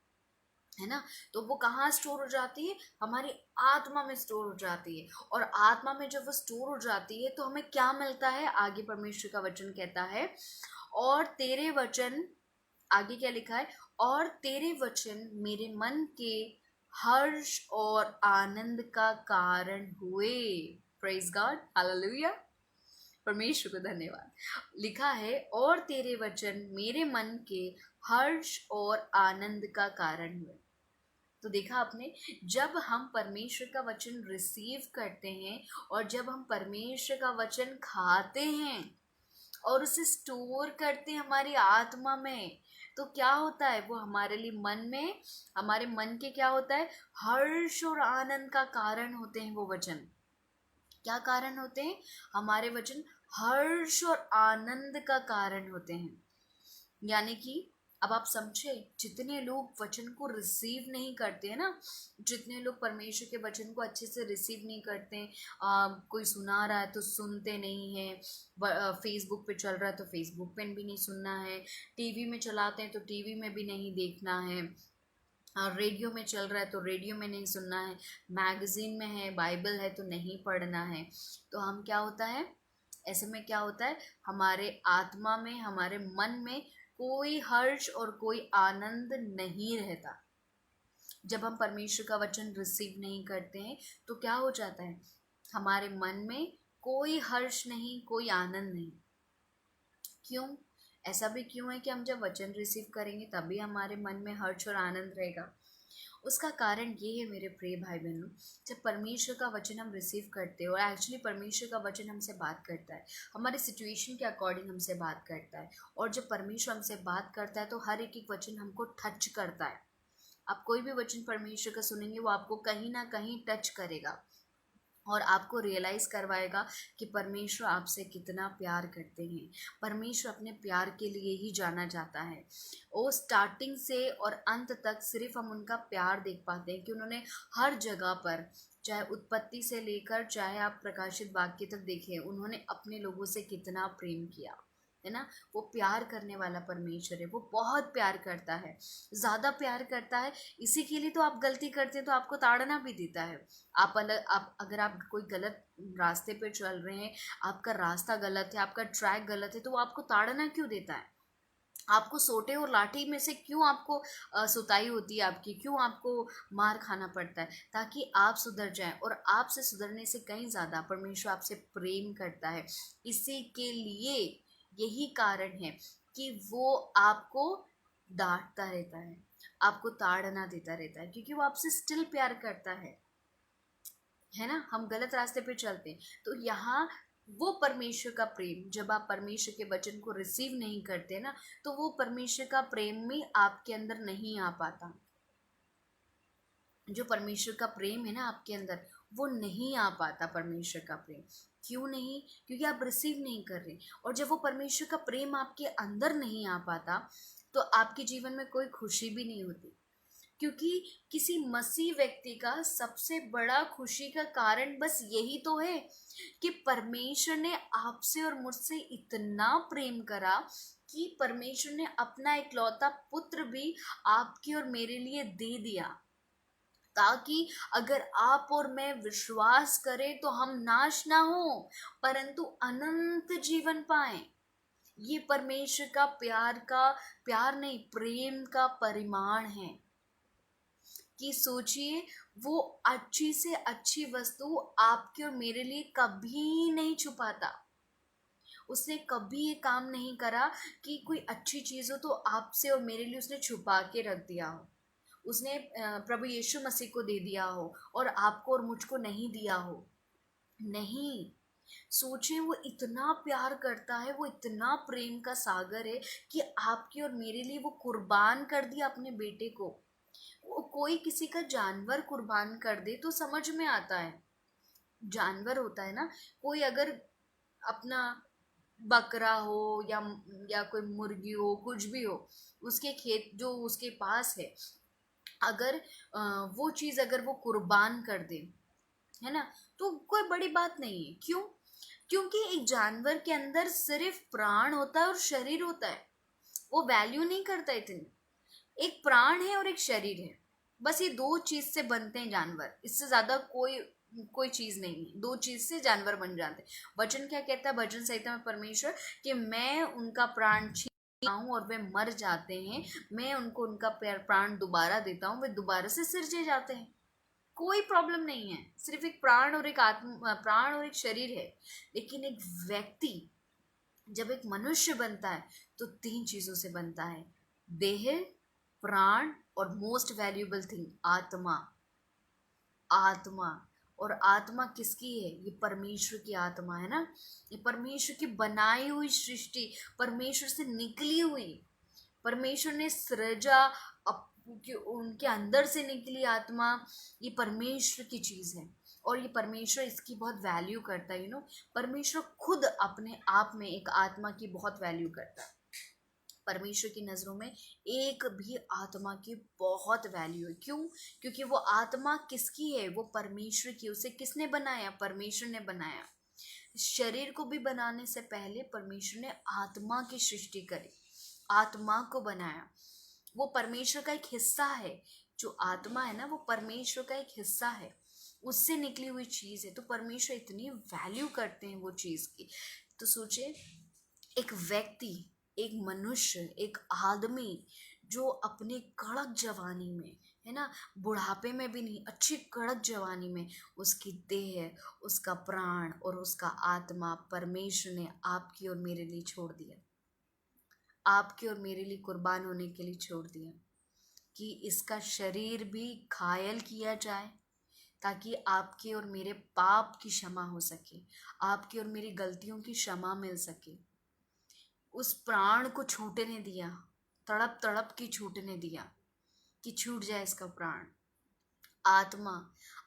है ना। तो वो कहाँ स्टोर हो जाती है, हमारी आत्मा में स्टोर हो जाती है। और आत्मा में जब वो स्टोर हो जाती है तो हमें क्या मिलता है, आगे परमेश्वर का वचन कहता है, और तेरे वचन, आगे क्या लिखा है, और तेरे वचन मेरे मन के हर्ष और आनंद का कारण हुए। प्रेज गॉड, हालेलुया, परमेश्वर को धन्यवाद। लिखा है, और तेरे वचन मेरे मन के हर्ष और आनंद का कारण हुए। तो देखा आपने, जब हम परमेश्वर का वचन रिसीव करते हैं और जब हम परमेश्वर का वचन खाते हैं और उसे स्टोर करते हैं हमारी आत्मा में, तो क्या होता है, वो हमारे लिए मन में, हमारे मन के क्या होता है, हर्ष और आनंद का कारण होते हैं वो वचन। क्या कारण होते हैं, हमारे वचन हर्ष और आनंद का कारण होते हैं। यानी कि अब आप समझे, जितने लोग वचन को रिसीव नहीं करते हैं ना, जितने लोग परमेश्वर के वचन को अच्छे से रिसीव नहीं करते हैं, कोई सुना रहा है तो सुनते नहीं है, फेसबुक पे चल रहा है तो फेसबुक पे भी नहीं सुनना है, टीवी में चलाते हैं तो टीवी में भी नहीं देखना है, रेडियो में चल रहा है तो रेडियो में नहीं सुनना है, मैगजीन में है, बाइबल है तो नहीं पढ़ना है। तो हम क्या होता है, ऐसे में क्या होता है, हमारे आत्मा में, हमारे मन में कोई हर्ष और कोई आनंद नहीं रहता। जब हम परमेश्वर का वचन रिसीव नहीं करते हैं तो क्या हो जाता है, हमारे मन में कोई हर्ष नहीं, कोई आनंद नहीं। क्यों? ऐसा भी क्यों है कि हम जब वचन रिसीव करेंगे तभी हमारे मन में हर्ष और आनंद रहेगा। उसका कारण ये है मेरे प्रिय भाई बहनों, जब परमेश्वर का वचन हम रिसीव करते हैं, और एक्चुअली परमेश्वर का वचन हमसे बात करता है, हमारे सिचुएशन के अकॉर्डिंग हमसे बात करता है। और जब परमेश्वर हमसे बात करता है तो हर एक वचन हमको टच करता है। आप कोई भी वचन परमेश्वर का सुनेंगे वो आपको कहीं ना कहीं टच करेगा और आपको रियलाइज़ करवाएगा कि परमेश्वर आपसे कितना प्यार करते हैं। परमेश्वर अपने प्यार के लिए ही जाना जाता है। वो स्टार्टिंग से और अंत तक सिर्फ हम उनका प्यार देख पाते हैं कि उन्होंने हर जगह पर, चाहे उत्पत्ति से लेकर चाहे आप प्रकाशित वाक्य तक देखें, उन्होंने अपने लोगों से कितना प्रेम किया, है ना। वो प्यार करने वाला परमेश्वर है, वो बहुत प्यार करता है, ज़्यादा प्यार करता है। इसी के लिए तो आप गलती करते हैं तो आपको ताड़ना भी देता है। आप अगर आप कोई गलत रास्ते पे चल रहे हैं, आपका रास्ता गलत है, आपका ट्रैक गलत है, तो वो आपको ताड़ना क्यों देता है, आपको सोटे और लाठी में से क्यों आपको सुताई होती है आपकी, क्यों आपको मार खाना पड़ता है, ताकि आप सुधर जाएं। और आपसे सुधरने से कहीं ज़्यादा परमेश्वर आपसे प्रेम करता है। इसी के लिए, यही कारण है, कि वो आपको डांटता रहता है, आपको ताड़ना देता रहता है, क्योंकि वो आपसे स्टिल प्यार करता है ना। हम गलत रास्ते पे चलते हैं, तो यहाँ वो परमेश्वर का प्रेम, जब आप परमेश्वर के वचन को रिसीव नहीं करते ना, तो वो परमेश्वर का प्रेम भी आपके अंदर नहीं आ पाता। जो परमेश्वर का प्रेम है ना आपके अंदर, वो नहीं आ पाता परमेश्वर का प्रेम। क्यों नहीं? क्योंकि आप रिसीव नहीं कर रहे। और जब वो परमेश्वर का प्रेम आपके अंदर नहीं आ पाता, तो आपके जीवन में कोई खुशी भी नहीं होती। क्योंकि किसी मसीह व्यक्ति का सबसे बड़ा खुशी का कारण बस यही तो है कि परमेश्वर ने आपसे और मुझसे इतना प्रेम करा कि परमेश्वर ने अपना इकलौता पुत्र भी आपके और मेरे लिए दे दिया, ताकि अगर आप और मैं विश्वास करें तो हम नाश ना हो, परंतु अनंत जीवन पाएं। ये परमेश्वर का प्यार नहीं, प्रेम का परिमाण है। कि सोचिए, वो अच्छी से अच्छी वस्तु आपके और मेरे लिए कभी नहीं छुपाता। उसने कभी ये काम नहीं करा कि कोई अच्छी चीज़ हो तो आपसे और मेरे लिए उसने छुपा के रख दिया हो। उसने प्रभु यीशु मसीह को दे दिया हो और आपको और मुझको नहीं दिया हो। नहीं, सोचिए, वो इतना प्यार करता है, वो इतना प्रेम का सागर है कि आपके और मेरे लिए वो कुर्बान कर दिया अपने बेटे को। कोई किसी का जानवर कुर्बान कर दे तो समझ में आता है, जानवर होता है ना, कोई अगर अपना बकरा हो या कोई मुर्गी हो, कुछ भी हो, उसके खेत जो उसके पास है, अगर वो चीज़ अगर वो कुर्बान कर दे, है ना, तो कोई बड़ी बात नहीं है। क्यों? क्योंकि एक जानवर के अंदर सिर्फ प्राण होता है और शरीर होता है, वो वैल्यू नहीं करता इतनी। एक प्राण है और एक शरीर है, बस ये दो चीज से बनते हैं जानवर, इससे ज्यादा कोई कोई चीज नहीं है। दो चीज से जानवर बन जाते हैं। वचन क्या कहता है भजन संहिता में परमेश्वर, कि मैं उनका प्राण छीनता हूँ और वे मर जाते हैं, मैं उनको उनका प्राण दोबारा देता हूँ, वे दोबारा से सिरजे जाते हैं। कोई प्रॉब्लम नहीं है, सिर्फ एक प्राण और एक प्राण और एक शरीर है। लेकिन एक व्यक्ति जब एक मनुष्य बनता है तो तीन चीजों से बनता है, देह, प्राण और मोस्ट वैल्यूएबल थिंग, आत्मा। आत्मा, और आत्मा किसकी है? ये परमेश्वर की आत्मा है ना, ये परमेश्वर की बनाई हुई सृष्टि, परमेश्वर से निकली हुई, परमेश्वर ने सृजा, उनके अंदर से निकली आत्मा, ये परमेश्वर की चीज है। और ये परमेश्वर इसकी बहुत वैल्यू करता है, परमेश्वर खुद अपने आप में एक आत्मा की बहुत वैल्यू करता है। परमेश्वर की नज़रों में एक भी आत्मा की बहुत वैल्यू है। क्यों? क्योंकि वो आत्मा किसकी है? वो परमेश्वर की। उसे किसने बनाया? परमेश्वर ने बनाया। शरीर को भी बनाने से पहले परमेश्वर ने आत्मा की सृष्टि करी, आत्मा को बनाया। वो परमेश्वर का एक हिस्सा है। जो आत्मा है ना, वो परमेश्वर का एक हिस्सा है, उससे निकली हुई चीज है। तो परमेश्वर इतनी वैल्यू करते हैं वो चीज की। तो सोचे, एक व्यक्ति, एक मनुष्य, एक आदमी जो अपने कड़क जवानी में, है ना, बुढ़ापे में भी नहीं, अच्छी कड़क जवानी में उसकी देह, उसका प्राण और उसका आत्मा परमेश्वर ने आपकी और मेरे लिए छोड़ दिया, आपके और मेरे लिए कुर्बान होने के लिए छोड़ दिया, कि इसका शरीर भी घायल किया जाए ताकि आपके और मेरे पाप की क्षमा हो सके, आपकी और मेरी गलतियों की क्षमा मिल सके। उस प्राण को छूटने दिया, तड़प तड़प की छूटने दिया कि छूट जाए इसका प्राण। आत्मा,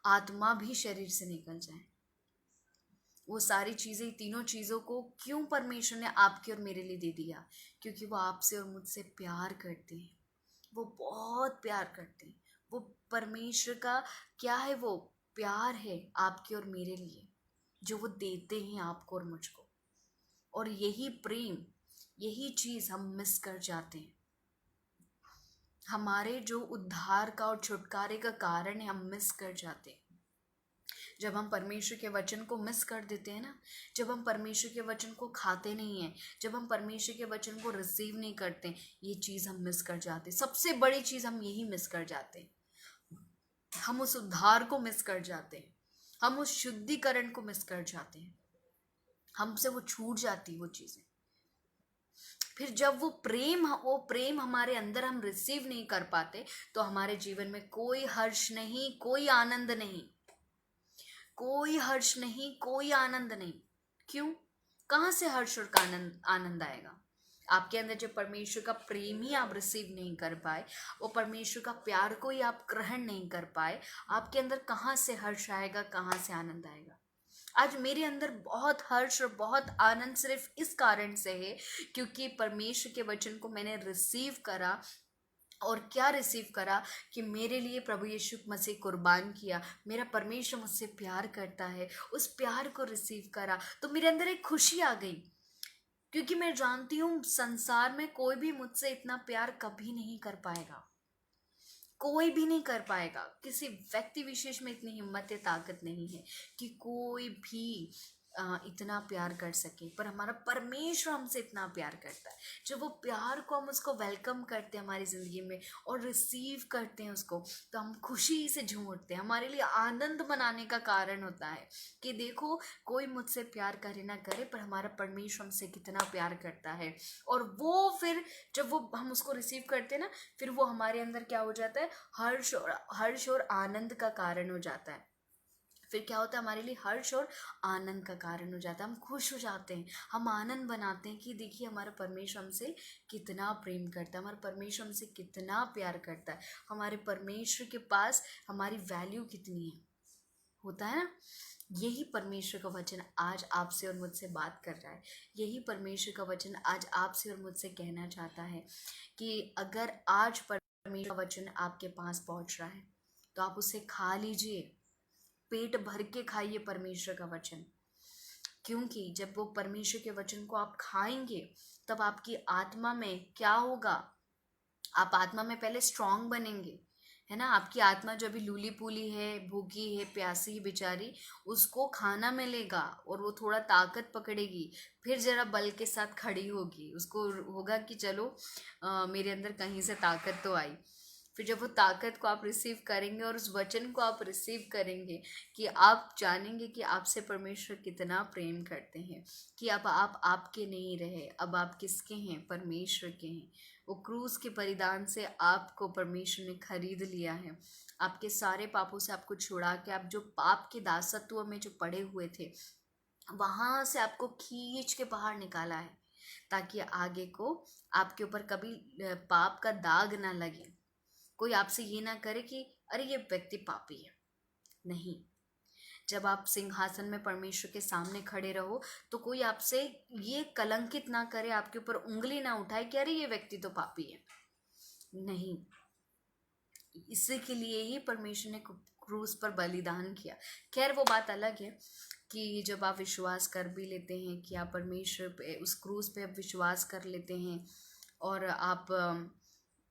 आत्मा भी शरीर से निकल जाए। वो सारी चीज़ें, तीनों चीज़ों को क्यों परमेश्वर ने आपके और मेरे लिए दे दिया? क्योंकि वो आपसे और मुझसे प्यार करते हैं, वो बहुत प्यार करते हैं। वो परमेश्वर का क्या है? वो प्यार है आपके और मेरे लिए, जो वो देते हैं आपको और मुझको। और यही प्रेम, यही चीज़ हम मिस कर जाते हैं। हमारे जो उद्धार का और छुटकारे का कारण है, हम मिस कर जाते हैं। जब हम परमेश्वर के वचन को मिस कर देते हैं ना, जब हम परमेश्वर के वचन को खाते नहीं हैं, जब हम परमेश्वर के वचन को रिसीव नहीं करते, ये चीज़ हम मिस कर जाते हैं। सबसे बड़ी चीज़ हम यही मिस कर जाते हैं। हम उस उद्धार को मिस कर जाते हैं, हम उस शुद्धिकरण को मिस कर जाते हैं, हमसे वो छूट जाती वो चीज़ें। फिर जब वो प्रेम हमारे अंदर हम रिसीव नहीं कर पाते, तो हमारे जीवन में कोई हर्ष नहीं, कोई आनंद नहीं, कोई हर्ष नहीं, कोई आनंद नहीं। क्यों? कहाँ से हर्ष और आनंद आनंद आएगा? आपके अंदर जब परमेश्वर का प्रेम ही आप रिसीव नहीं कर पाए, वो परमेश्वर का प्यार को ही आप ग्रहण नहीं कर पाए, आपके अंदर कहाँ से हर्ष आएगा, कहाँ से आनंद आएगा? आज मेरे अंदर बहुत हर्ष और बहुत आनंद सिर्फ इस कारण से है क्योंकि परमेश्वर के वचन को मैंने रिसीव करा। और क्या रिसीव करा? कि मेरे लिए प्रभु यीशु मसीह कुर्बान किया, मेरा परमेश्वर मुझसे प्यार करता है, उस प्यार को रिसीव करा तो मेरे अंदर एक खुशी आ गई। क्योंकि मैं जानती हूँ संसार में कोई भी मुझसे इतना प्यार कभी नहीं कर पाएगा, कोई भी नहीं कर पाएगा। किसी व्यक्ति विशेष में इतनी हिम्मत या ताकत नहीं है कि कोई भी इतना प्यार कर सके, पर हमारा परमेश्वर हमसे इतना प्यार करता है। जब वो प्यार को हम उसको वेलकम करते हैं हमारी ज़िंदगी में और रिसीव करते हैं उसको, तो हम खुशी से झूम उठते हैं। हमारे लिए आनंद मनाने का कारण होता है कि देखो, कोई मुझसे प्यार करे ना करे, पर हमारा परमेश्वर हमसे कितना प्यार करता है। और वो फिर जब वो हम उसको रिसीव करते हैं ना, फिर वो हमारे अंदर क्या हो जाता है? हर्ष और आनंद का कारण हो जाता है। फिर क्या होता है? हमारे लिए हर्ष और आनंद का कारण हो जाता है। हम खुश हो जाते हैं, हम आनंद बनाते हैं कि देखिए हमारा परमेश्वर हमसे कितना प्रेम करता है, हमारा परमेश्वर हमसे कितना प्यार करता है, हमारे परमेश्वर के पास हमारी वैल्यू कितनी है। होता है ना? यही परमेश्वर का वचन आज आपसे और मुझसे बात कर रहा है। यही परमेश्वर का वचन आज आपसे और मुझसे कहना चाहता है कि अगर आज परमेश्वर का वचन आपके पास पहुंच रहा है, तो आप उसे खा लीजिए, पेट भर के खाइए परमेश्वर का वचन। क्योंकि जब वो परमेश्वर के वचन को आप खाएंगे, तब आपकी आत्मा में क्या होगा? आप आत्मा में पहले स्ट्रांग बनेंगे, है ना? आपकी आत्मा जो अभी लूली पूली है, भूखी है, प्यासी है बेचारी, उसको खाना मिलेगा और वो थोड़ा ताकत पकड़ेगी, फिर जरा बल के साथ खड़ी होगी। उसको होगा कि चलो मेरे अंदर कहीं से ताकत तो आई। फिर जब वो ताकत को आप रिसीव करेंगे और उस वचन को आप रिसीव करेंगे, कि आप जानेंगे कि आपसे परमेश्वर कितना प्रेम करते हैं, कि अब आप आपके नहीं रहे, अब आप किसके हैं? परमेश्वर के हैं। वो क्रूस के परिधान से आपको परमेश्वर ने खरीद लिया है। आपके सारे पापों से आपको छुड़ा के, आप जो पाप के दासत्व में जो पड़े हुए थे, वहाँ से आपको खींच के बाहर निकाला है, ताकि आगे को आपके ऊपर कभी पाप का दाग ना लगे। कोई आपसे ये ना करे कि अरे ये व्यक्ति पापी है। नहीं, जब आप सिंहासन में परमेश्वर के सामने खड़े रहो, तो कोई आपसे ये कलंकित ना करे, आपके ऊपर उंगली ना उठाए कि अरे ये व्यक्ति तो पापी है। नहीं, इसी के लिए ही परमेश्वर ने क्रूस पर बलिदान किया। खैर वो बात अलग है कि जब आप विश्वास कर भी लेते हैं कि आप परमेश्वर पे, उस क्रूस पे आप विश्वास कर लेते हैं और आप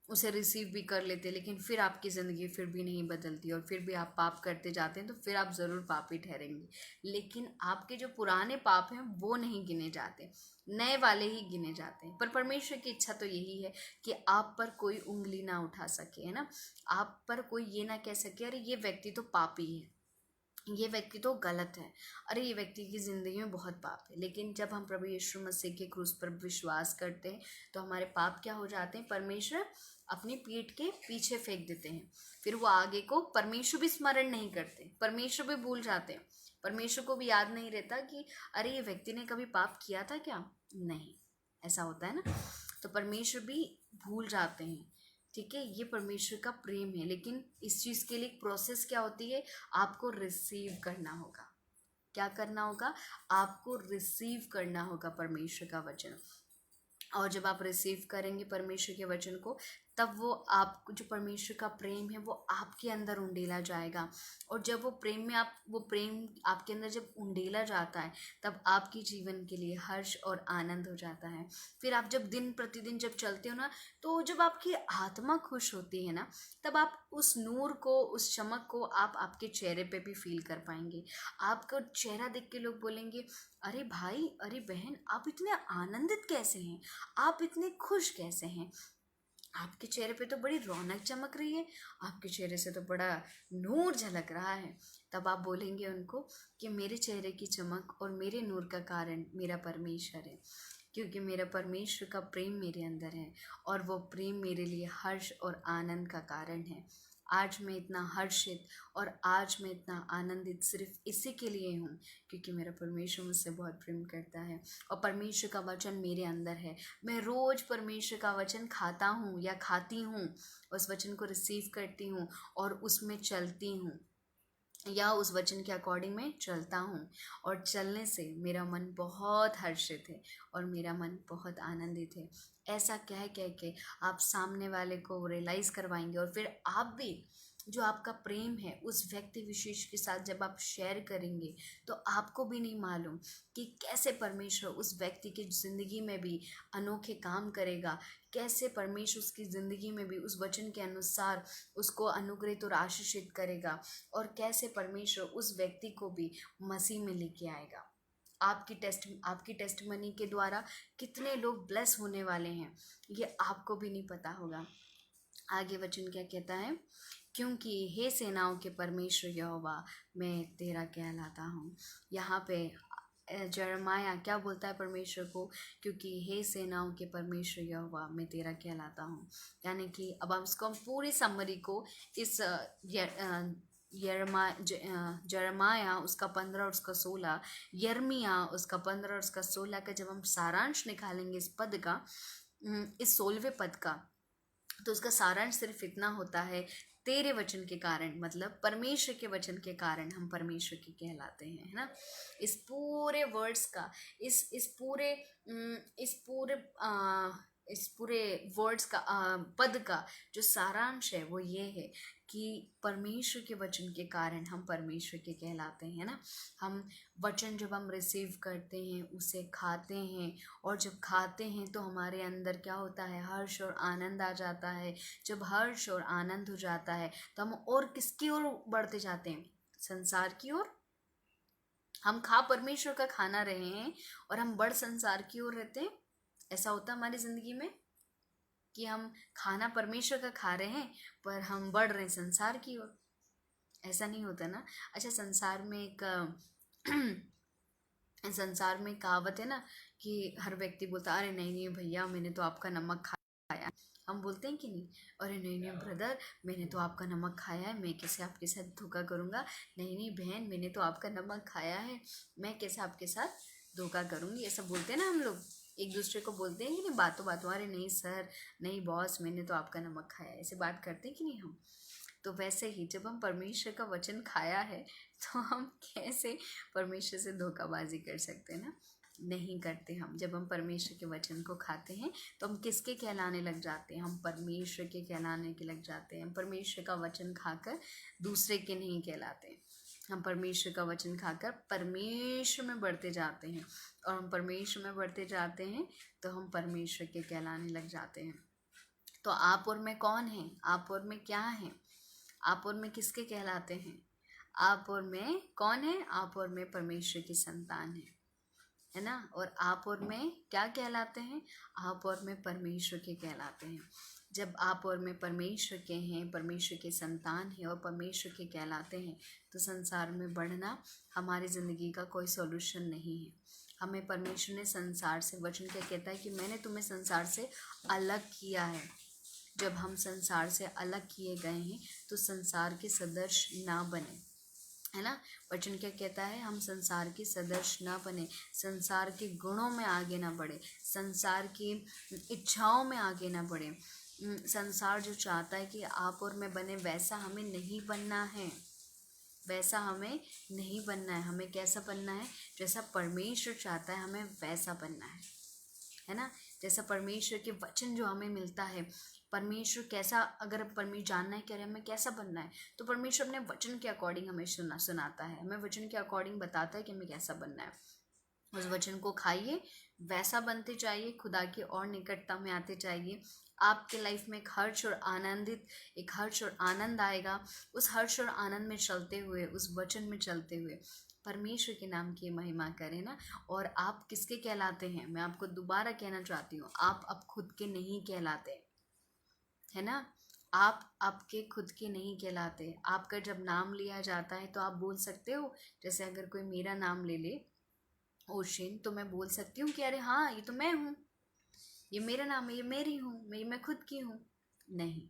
उसे रिसीव भी कर लेते हैं, लेकिन फिर आपकी ज़िंदगी फिर भी नहीं बदलती और फिर भी आप पाप करते जाते हैं, तो फिर आप ज़रूर पापी ठहरेंगे। लेकिन आपके जो पुराने पाप हैं वो नहीं गिने जाते, नए वाले ही गिने जाते हैं। पर परमेश्वर की इच्छा तो यही है कि आप पर कोई उंगली ना उठा सके, है ना? आप पर कोई ये ना कह सके अरे ये व्यक्ति तो पापी है, ये व्यक्ति तो गलत है, अरे ये व्यक्ति की ज़िंदगी में बहुत पाप है। लेकिन जब हम प्रभु यीशु मसीह के क्रूस पर विश्वास करते हैं, तो हमारे पाप क्या हो जाते हैं? परमेश्वर अपनी पीठ के पीछे फेंक देते हैं। फिर वो आगे को परमेश्वर भी स्मरण नहीं करते, परमेश्वर भी भूल जाते हैं। परमेश्वर को भी याद नहीं रहता कि अरे ये व्यक्ति ने कभी पाप किया था क्या? नहीं, ऐसा होता है ना? तो परमेश्वर भी भूल जाते हैं। ठीक है, ये परमेश्वर का प्रेम है। लेकिन इस चीज़ के लिए एक प्रोसेस क्या होती है? आपको रिसीव करना होगा। क्या करना होगा? आपको रिसीव करना होगा परमेश्वर का वचन। और जब आप रिसीव करेंगे परमेश्वर के वचन को, तब वो आपको जो परमेश्वर का प्रेम है वो आपके अंदर उंडेला जाएगा। और जब वो प्रेम आपके अंदर जब उंडेला जाता है, तब आपके जीवन के लिए हर्ष और आनंद हो जाता है। फिर आप जब दिन प्रतिदिन जब चलते हो ना, तो जब आपकी आत्मा खुश होती है ना, तब आप उस नूर को, उस चमक को आप आपके चेहरे पे भी फील कर पाएंगे। आपका चेहरा देख के लोग बोलेंगे अरे भाई, अरे बहन, आप इतने आनंदित कैसे हैं? आप इतने खुश कैसे हैं? आपके चेहरे पे तो बड़ी रौनक चमक रही है, आपके चेहरे से तो बड़ा नूर झलक रहा है। तब आप बोलेंगे उनको कि मेरे चेहरे की चमक और मेरे नूर का कारण मेरा परमेश्वर है। क्योंकि मेरा परमेश्वर का प्रेम मेरे अंदर है और वो प्रेम मेरे लिए हर्ष और आनंद का कारण है। आज मैं इतना हर्षित और आज मैं इतना आनंदित सिर्फ इसी के लिए हूँ क्योंकि मेरा परमेश्वर मुझसे बहुत प्रेम करता है और परमेश्वर का वचन मेरे अंदर है। मैं रोज़ परमेश्वर का वचन खाता हूँ या खाती हूँ, उस वचन को रिसीव करती हूँ और उसमें चलती हूँ या उस वचन के अकॉर्डिंग मैं चलता हूँ और चलने से मेरा मन बहुत हर्षित है और मेरा मन बहुत आनंदित है। ऐसा कह कह के आप सामने वाले को रियलाइज़ करवाएंगे और फिर आप भी जो आपका प्रेम है उस व्यक्ति विशेष के साथ जब आप शेयर करेंगे तो आपको भी नहीं मालूम कि कैसे परमेश्वर उस व्यक्ति की ज़िंदगी में भी अनोखे काम करेगा, कैसे परमेश्वर उसकी ज़िंदगी में भी उस वचन के अनुसार उसको अनुग्रहित और आशीषित करेगा और कैसे परमेश्वर उस व्यक्ति को भी मसीह में लेके आएगा। आपकी टेस्टमनी के द्वारा कितने लोग ब्लेस होने वाले हैं ये आपको भी नहीं पता होगा। आगे वचन क्या कहता है, क्योंकि हे सेनाओं के परमेश्वर यहोवा मैं तेरा कहलाता हूँ। यहाँ पे यिर्मयाह क्या बोलता है परमेश्वर को, क्योंकि हे सेनाओं के परमेश्वर यहोवा मैं तेरा कहलाता हूँ। यानी कि अब हम इसको पूरी समरी को इस यिर्मयाह उसका 15 और उसका 16, यिर्मयाह उसका 15 और उसका 16 का जब हम सारांश निकालेंगे इस पद का, इस 16वें पद का, तो उसका सारांश सिर्फ इतना होता है, तेरे वचन के कारण, मतलब परमेश्वर के वचन के कारण हम परमेश्वर के कहलाते हैं, है ना। इस पूरे वर्ड्स का इस पूरे वर्ड्स का पद का जो सारांश है वो ये है कि परमेश्वर के वचन के कारण हम परमेश्वर के कहलाते हैं ना। हम वचन जब हम रिसीव करते हैं उसे खाते हैं और जब खाते हैं तो हमारे अंदर क्या होता है, हर्ष और आनंद आ जाता है। जब हर्ष और आनंद हो जाता है तो हम और किसकी ओर बढ़ते जाते हैं, संसार की ओर। हम खा परमेश्वर का खाना रहे हैं और हम बढ़ संसार की ओर रहते हैं। ऐसा होता है हमारी जिंदगी में कि हम खाना परमेश्वर का खा रहे हैं पर हम बढ़ रहे हैं संसार की ओर। ऐसा नहीं होता ना। अच्छा, संसार में कहावत है ना कि हर व्यक्ति बोलता अरे नहीं नहीं भैया मैंने तो आपका नमक खाया। हम बोलते हैं कि नहीं, अरे नहीं नहीं ब्रदर मैंने तो आपका नमक खाया है, मैं कैसे आपके साथ धोखा करूँगा। नहीं नहीं बहन मैंने तो आपका नमक खाया है, मैं कैसे आपके साथ धोखा करूँगी। ऐसा बोलते हैं ना हम लोग, एक दूसरे को बोलते हैं कि नहीं, बातों बातों अरे नहीं सर, नहीं बॉस मैंने तो आपका नमक खाया है। ऐसे बात करते हैं कि नहीं हम। तो वैसे ही जब हम परमेश्वर का वचन खाया है तो हम कैसे परमेश्वर से धोखाबाजी कर सकते हैं ना, नहीं करते। हम जब हम परमेश्वर के वचन को खाते हैं तो हम किसके कहलाने लग जाते हैं, हम परमेश्वर के कहलाने के लग जाते हैं। हम परमेश्वर का वचन खाकर दूसरे के नहीं कहलाते, हम परमेश्वर का वचन खाकर परमेश्वर में बढ़ते जाते हैं और हम परमेश्वर में बढ़ते जाते हैं तो हम परमेश्वर के कहलाने लग जाते हैं। तो आप और मैं कौन हैं, आप और मैं क्या हैं, आप और मैं किसके कहलाते हैं, आप और मैं कौन है, आप और मैं परमेश्वर की संतान है ना। और आप और मैं क्या कहलाते हैं, आप और मैं परमेश्वर के कहलाते हैं। जब आप और मैं परमेश्वर के हैं, परमेश्वर के संतान हैं और परमेश्वर के कहलाते हैं तो संसार में बढ़ना हमारी ज़िंदगी का कोई सॉल्यूशन नहीं है। हमें परमेश्वर ने संसार से, वचन क्या कहता है कि मैंने तुम्हें संसार से अलग किया है। जब हम संसार से अलग किए गए हैं तो संसार के सदृश ना बने, है ना। वचन क्या कहता है, हम संसार के सदृश ना बने, संसार के गुणों में आगे ना बढ़े, संसार की इच्छाओं में आगे ना बढ़े। संसार जो चाहता है कि आप और मैं बने वैसा हमें नहीं बनना है, वैसा हमें नहीं बनना है। हमें कैसा बनना है, जैसा परमेश्वर चाहता है हमें वैसा बनना है ना। जैसा परमेश्वर के वचन जो हमें मिलता है, परमेश्वर कैसा, अगर परमेश्वर जानना है कि अरे हमें कैसा बनना है तो परमेश्वर अपने वचन के अकॉर्डिंग हमें सुनाता है, हमें वचन के अकॉर्डिंग बताता है कि हमें कैसा बनना है। उस वचन को खाइए, वैसा बनते जाइए, खुदा की और निकटता में आते जाइए। आपके लाइफ में एक हर्ष और आनंद आएगा। उस हर्ष और आनंद में चलते हुए, उस वचन में चलते हुए परमेश्वर के नाम की महिमा करें ना। और आप किसके कहलाते हैं, मैं आपको दोबारा कहना चाहती हूँ, आप अब खुद के नहीं कहलाते, है ना। आप आपके खुद के नहीं कहलाते। आपका जब नाम लिया जाता है तो आप बोल सकते हो, जैसे अगर कोई मेरा नाम ले ले ओशन, तो मैं बोल सकती हूँ कि अरे हाँ, ये तो मैं हूँ, ये मेरा नाम है, ये मेरी हूँ, मैं खुद की हूँ। नहीं,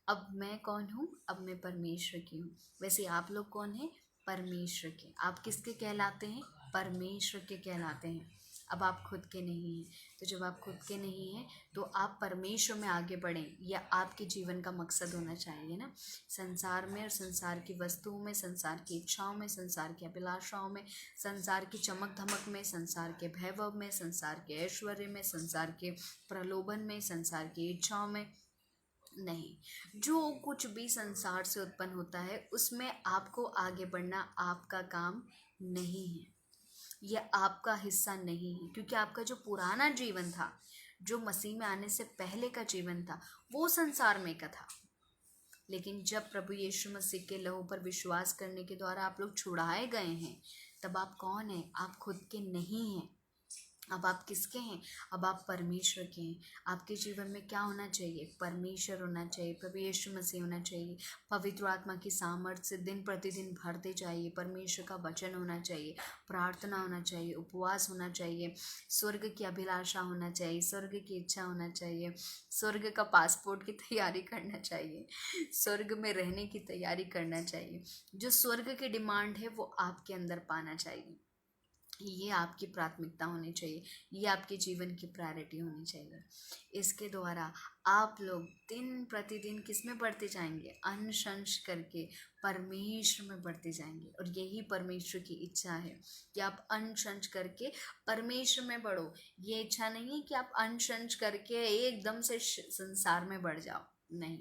अब मैं कौन हूँ? अब मैं परमेश्वर की हूँ। वैसे आप लोग कौन हैं? परमेश्वर के। आप किसके कहलाते हैं? परमेश्वर के कहलाते हैं। अब आप खुद के नहीं हैं। तो जब आप खुद के नहीं हैं तो आप परमेश्वर में आगे बढ़ें, यह आपके जीवन का मकसद होना चाहिए ना। संसार में और संसार की वस्तुओं में, संसार की इच्छाओं में, संसार की अभिलाषाओं में, संसार की चमक धमक में, संसार के वैभव में, संसार के ऐश्वर्य में, संसार के प्रलोभन में, संसार की इच्छाओं में नहीं। जो कुछ भी संसार से उत्पन्न होता है उसमें आपको आगे बढ़ना आपका काम नहीं है, यह आपका हिस्सा नहीं है, क्योंकि आपका जो पुराना जीवन था, जो मसीह में आने से पहले का जीवन था, वो संसार में का था। लेकिन जब प्रभु यीशु मसीह के लहू पर विश्वास करने के द्वारा आप लोग छुड़ाए गए हैं, तब आप कौन हैं? आप खुद के नहीं हैं। अब आप किसके हैं? अब आप परमेश्वर के हैं। आपके जीवन में क्या होना चाहिए? परमेश्वर होना चाहिए, प्रभु यीशु मसीह होना चाहिए। पवित्र आत्मा की सामर्थ्य से दिन प्रतिदिन भरते जाइए। परमेश्वर का वचन होना चाहिए, प्रार्थना होना चाहिए, उपवास होना चाहिए, स्वर्ग की अभिलाषा होना चाहिए, स्वर्ग की इच्छा होना चाहिए, स्वर्ग का पासपोर्ट की तैयारी करना चाहिए, स्वर्ग में रहने की तैयारी करना चाहिए। जो स्वर्ग की डिमांड है वो आपके अंदर पाना चाहिए। ये आपकी प्राथमिकता होनी चाहिए, ये आपके जीवन की प्रायोरिटी होनी चाहिए। इसके द्वारा आप लोग दिन प्रतिदिन किस में बढ़ते जाएंगे? अंश करके परमेश्वर में बढ़ते जाएंगे। और यही परमेश्वर की इच्छा है कि आप अंश करके परमेश्वर में बढ़ो। ये इच्छा नहीं है कि आप अंश करके एकदम से संसार में बढ़ जाओ, नहीं।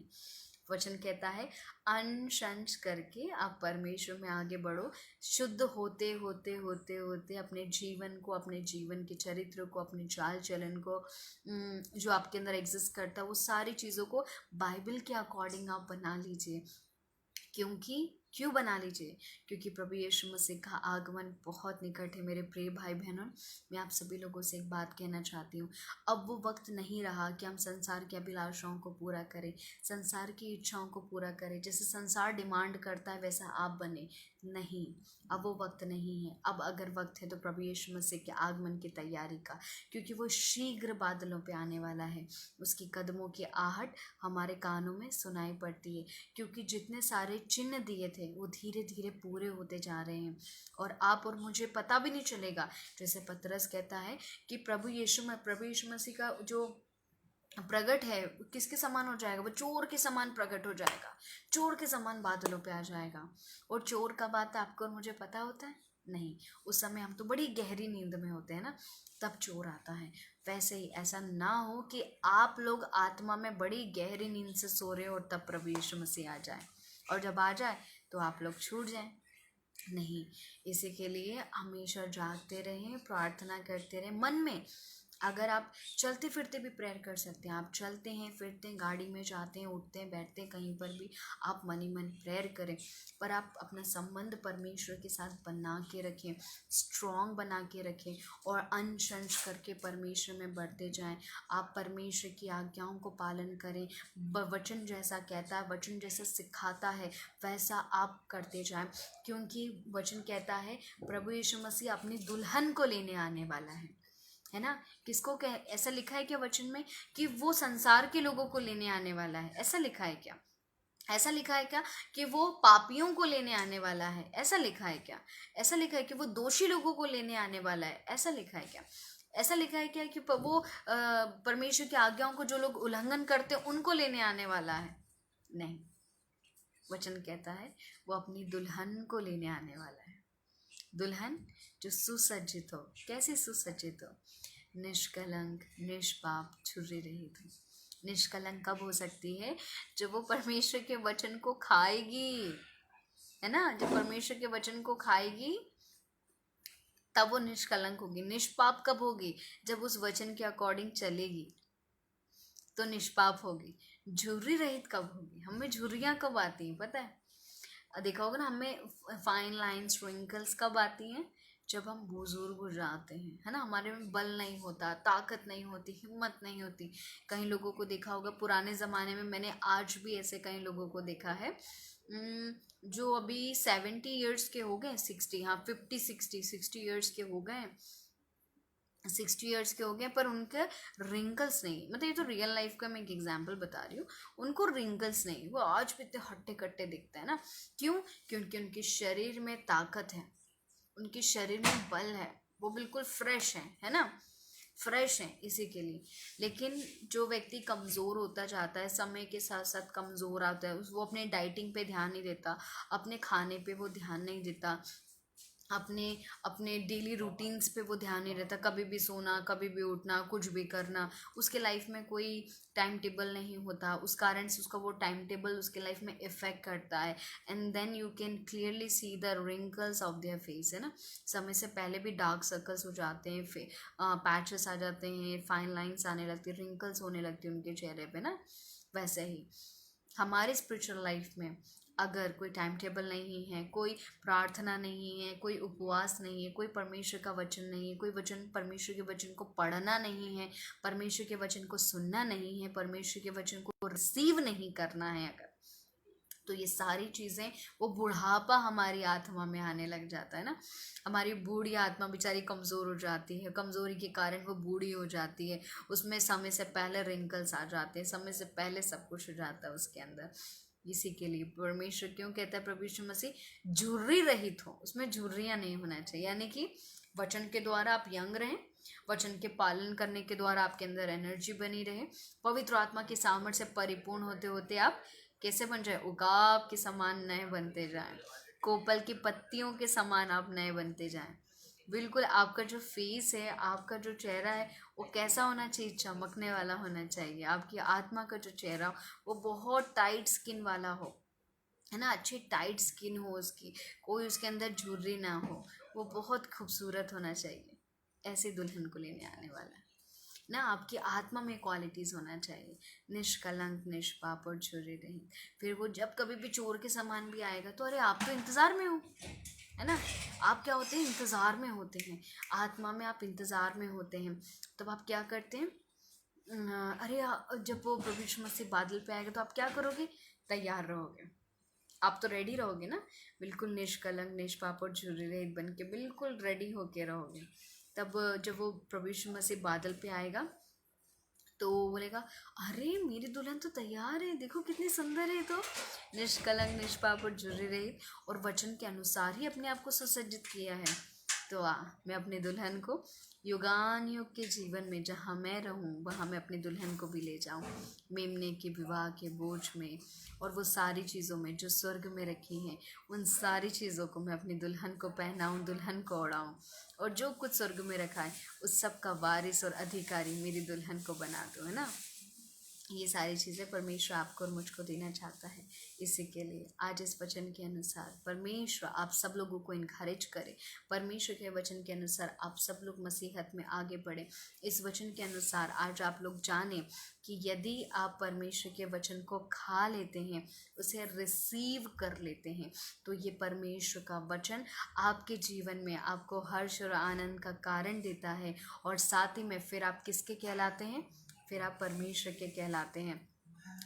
वचन कहता है अंश करके आप परमेश्वर में आगे बढ़ो। शुद्ध होते होते होते होते अपने जीवन को, अपने जीवन के चरित्र को, अपने चाल चलन को, जो आपके अंदर एग्जिस्ट करता है, वो सारी चीज़ों को बाइबल के अकॉर्डिंग आप बना लीजिए। क्यों बना लीजिए? क्योंकि प्रभु यीशु मसीह का आगमन बहुत निकट है। मेरे प्रिय भाई बहनों, मैं आप सभी लोगों से एक बात कहना चाहती हूँ। अब वो वक्त नहीं रहा कि हम संसार की अभिलाषाओं को पूरा करें, संसार की इच्छाओं को पूरा करें। जैसे संसार डिमांड करता है वैसा आप बने, नहीं। अब वो वक्त नहीं है। अब अगर वक्त है तो प्रभु यीशु मसीह के आगमन की तैयारी का, क्योंकि वो शीघ्र बादलों पे आने वाला है। उसकी कदमों की आहट हमारे कानों में सुनाई पड़ती है, क्योंकि जितने सारे चिन्ह दिए थे वो धीरे धीरे पूरे होते जा रहे हैं। और आप और मुझे पता भी नहीं चलेगा। जैसे पतरस कहता है कि प्रभु यीशु मसीह का जो प्रगट है किसके समान हो जाएगा? वो चोर के समान प्रकट हो जाएगा, चोर के समान बादलों पे आ जाएगा। और चोर का बात आपको और मुझे पता होता है? नहीं। उस समय हम तो बड़ी गहरी नींद में होते हैं ना, तब चोर आता है। वैसे ही ऐसा ना हो कि आप लोग आत्मा में बड़ी गहरी नींद से सो रहे हो और तब प्रभु यीशु मसीह आ जाए, और जब आ जाए तो आप लोग छूट जाएं। नहीं, इसी के लिए हमेशा जागते रहें, प्रार्थना करते रहें मन में। अगर आप चलते फिरते भी प्रेयर कर सकते हैं, आप चलते हैं फिरते हैं, गाड़ी में जाते हैं, उठते हैं, बैठते हैं, कहीं पर भी आप मन ही मन प्रेयर करें। पर आप अपना संबंध परमेश्वर के साथ बना के रखें, स्ट्रॉन्ग बना के रखें, और अंश करके परमेश्वर में बढ़ते जाएं। आप परमेश्वर की आज्ञाओं को पालन करें। वचन जैसा कहता है, वचन जैसा सिखाता है, वैसा आप करते जाएं। क्योंकि वचन कहता है प्रभु यीशु मसीह अपनी दुल्हन को लेने आने वाला है ना। किसको कह, ऐसा लिखा है क्या वचन में कि वो संसार के लोगों को लेने आने वाला है? ऐसा लिखा है क्या? ऐसा लिखा है क्या कि वो पापियों को लेने आने वाला है? ऐसा लिखा है क्या? ऐसा लिखा है कि वो दोषी लोगों को लेने आने वाला है? ऐसा लिखा है क्या? ऐसा लिखा है क्या कि वो परमेश्वर की आज्ञाओं को जो लोग उल्लंघन करते हैं उनको लेने आने वाला है? नहीं। वचन कहता है वो अपनी दुल्हन को लेने आने वाला है। दुल्हन जो सुसज्जित हो। कैसे सुसज्जित हो? निष्कलंक, निष्पाप, छुरी रहित हो। निष्कलंक कब हो सकती है? जब वो परमेश्वर के वचन को खाएगी, है ना। जब परमेश्वर के वचन को खाएगी तब वो निष्कलंक होगी। निष्पाप कब होगी? जब उस वचन के अकॉर्डिंग चलेगी तो निष्पाप होगी। झुर्री रहित कब होगी? हमें झुर्रियाँ कब आती हैं पता है? देखा होगा ना, हमें फाइन लाइन्स, रिंकल्स कब आती हैं? जब हम बुजुर्ग हो जाते हैं, है ना। हमारे में बल नहीं होता, ताकत नहीं होती, हिम्मत नहीं होती। कई लोगों को देखा होगा पुराने ज़माने में, मैंने आज भी ऐसे कई लोगों को देखा है जो अभी 70 ईयर्स के हो गए, 60, हाँ 50 60 ईयर्स के हो गए, 60 ईयर्स के हो गए, पर उनके रिंकल्स नहीं, मतलब ये तो रियल लाइफ का मैं एक एग्जांपल बता रही हूँ। उनको रिंकल्स नहीं, वो आज भी इतने हट्टे कट्टे दिखते हैं ना। क्यों? क्योंकि उनके शरीर में ताकत है, उनके शरीर में बल है, वो बिल्कुल फ्रेश है ना, फ्रेश हैं इसी के लिए। लेकिन जो व्यक्ति कमज़ोर होता जाता है, समय के साथ साथ कमज़ोर आता है, वो अपने डाइटिंग पे ध्यान नहीं देता, अपने खाने पे वो ध्यान नहीं देता, अपने अपने डेली रूटीन्स पे वो ध्यान नहीं रहता, कभी भी सोना, कभी भी उठना, कुछ भी करना, उसके लाइफ में कोई टाइम टेबल नहीं होता, उस कारण से उसका वो टाइम टेबल उसके लाइफ में इफेक्ट करता है। And then you can clearly see the wrinkles of their face, है ना। समय से पहले भी डार्क सर्कल्स हो जाते हैं, पैचेस आ जाते हैं, फाइन लाइंस आने लगती है, रिंकल्स होने लगती है उनके चेहरे पे ना। वैसे ही हमारे स्पिरिचुअल लाइफ में अगर कोई टाइम टेबल नहीं है, कोई प्रार्थना नहीं है, कोई उपवास नहीं है, कोई परमेश्वर का वचन नहीं है, कोई वचन, परमेश्वर के वचन को पढ़ना नहीं है, परमेश्वर के वचन को सुनना नहीं है, परमेश्वर के वचन को रिसीव नहीं करना है अगर, तो ये सारी चीज़ें, वो बुढ़ापा हमारी आत्मा में आने लग जाता है ना। हमारी बूढ़ी आत्मा बेचारी कमज़ोर हो जाती है, कमज़ोरी के कारण वो बूढ़ी हो जाती है, उसमें समय से पहले रिंकल्स आ जाते हैं, समय से पहले सब कुछ हो जाता है उसके अंदर। इसी के लिए परमेश्वर क्यों कहता है, प्रभु यीशु मसीह झुर्री रहित हो, उसमें झुर्रियाँ नहीं होना चाहिए, यानी कि वचन के द्वारा आप यंग रहें, वचन के पालन करने के द्वारा आपके अंदर एनर्जी बनी रहे, पवित्र आत्मा की सामर्थ्य से परिपूर्ण होते होते आप कैसे बन जाए, उगाब के समान नए बनते जाएं, कोपल की पत्तियों के समान आप नए बनते जाएं। बिल्कुल आपका जो फेस है, आपका जो चेहरा है, वो कैसा होना चाहिए, चमकने वाला होना चाहिए। आपकी आत्मा का जो चेहरा, वो बहुत टाइट स्किन वाला हो, है ना, अच्छी टाइट स्किन हो उसकी, कोई उसके अंदर झुर्री ना हो, वो बहुत खूबसूरत होना चाहिए। ऐसे दुल्हन को लेने आने वाला है ना। आपकी आत्मा में क्वालिटीज़ होना चाहिए, निष्कलंक, निष्पाप और झुर्री रहित। फिर वो जब कभी भी चोर के समान भी आएगा तो अरे आप तो इंतज़ार में हो, है ना। आप क्या होते हैं, इंतज़ार में होते हैं, आत्मा में आप इंतज़ार में होते हैं। तब आप क्या करते हैं, अरे जब वो प्रभु यीशु मसीह बादल पे आएगा तो आप क्या करोगे, तैयार रहोगे, आप तो रेडी रहोगे ना, बिल्कुल निष्कलंक, निष्पाप और झुर्री रहित बन के बिल्कुल रेडी होके रहोगे। तब जब वो प्रभु यीशु मसीह बादल पे आएगा तो वो बोलेगा, अरे मेरी दुल्हन तो तैयार है, देखो कितनी सुंदर है, तो निष्कलंक, निष्पाप और झुर्री रहित और वचन के अनुसार ही अपने आप को सुसज्जित किया है। तो मैं अपने दुल्हन को युगान युग के जीवन में जहाँ मैं रहूँ वहाँ मैं अपनी दुल्हन को भी ले जाऊँ, मेमने के विवाह के बोझ में, और वो सारी चीज़ों में जो स्वर्ग में रखी हैं, उन सारी चीज़ों को मैं अपनी दुल्हन को पहनाऊँ, दुल्हन को ओढ़ाऊँ, और जो कुछ स्वर्ग में रखा है उस सब का वारिस और अधिकारी मेरी दुल्हन को बना दूँ, है ना। ये सारी चीज़ें परमेश्वर आपको और मुझको देना चाहता है। इसी के लिए आज इस वचन के अनुसार परमेश्वर आप सब लोगों को इनकरेज करे, परमेश्वर के वचन के अनुसार आप सब लोग मसीहत में आगे बढ़े। इस वचन के अनुसार आज आप लोग जाने कि यदि आप परमेश्वर के वचन को खा लेते हैं, उसे रिसीव कर लेते हैं, तो ये परमेश्वर का वचन आपके जीवन में आपको हर्ष और आनंद का कारण देता है। और साथ ही में फिर आप किसके कहलाते हैं, फिर आप परमेश्वर के कहलाते हैं।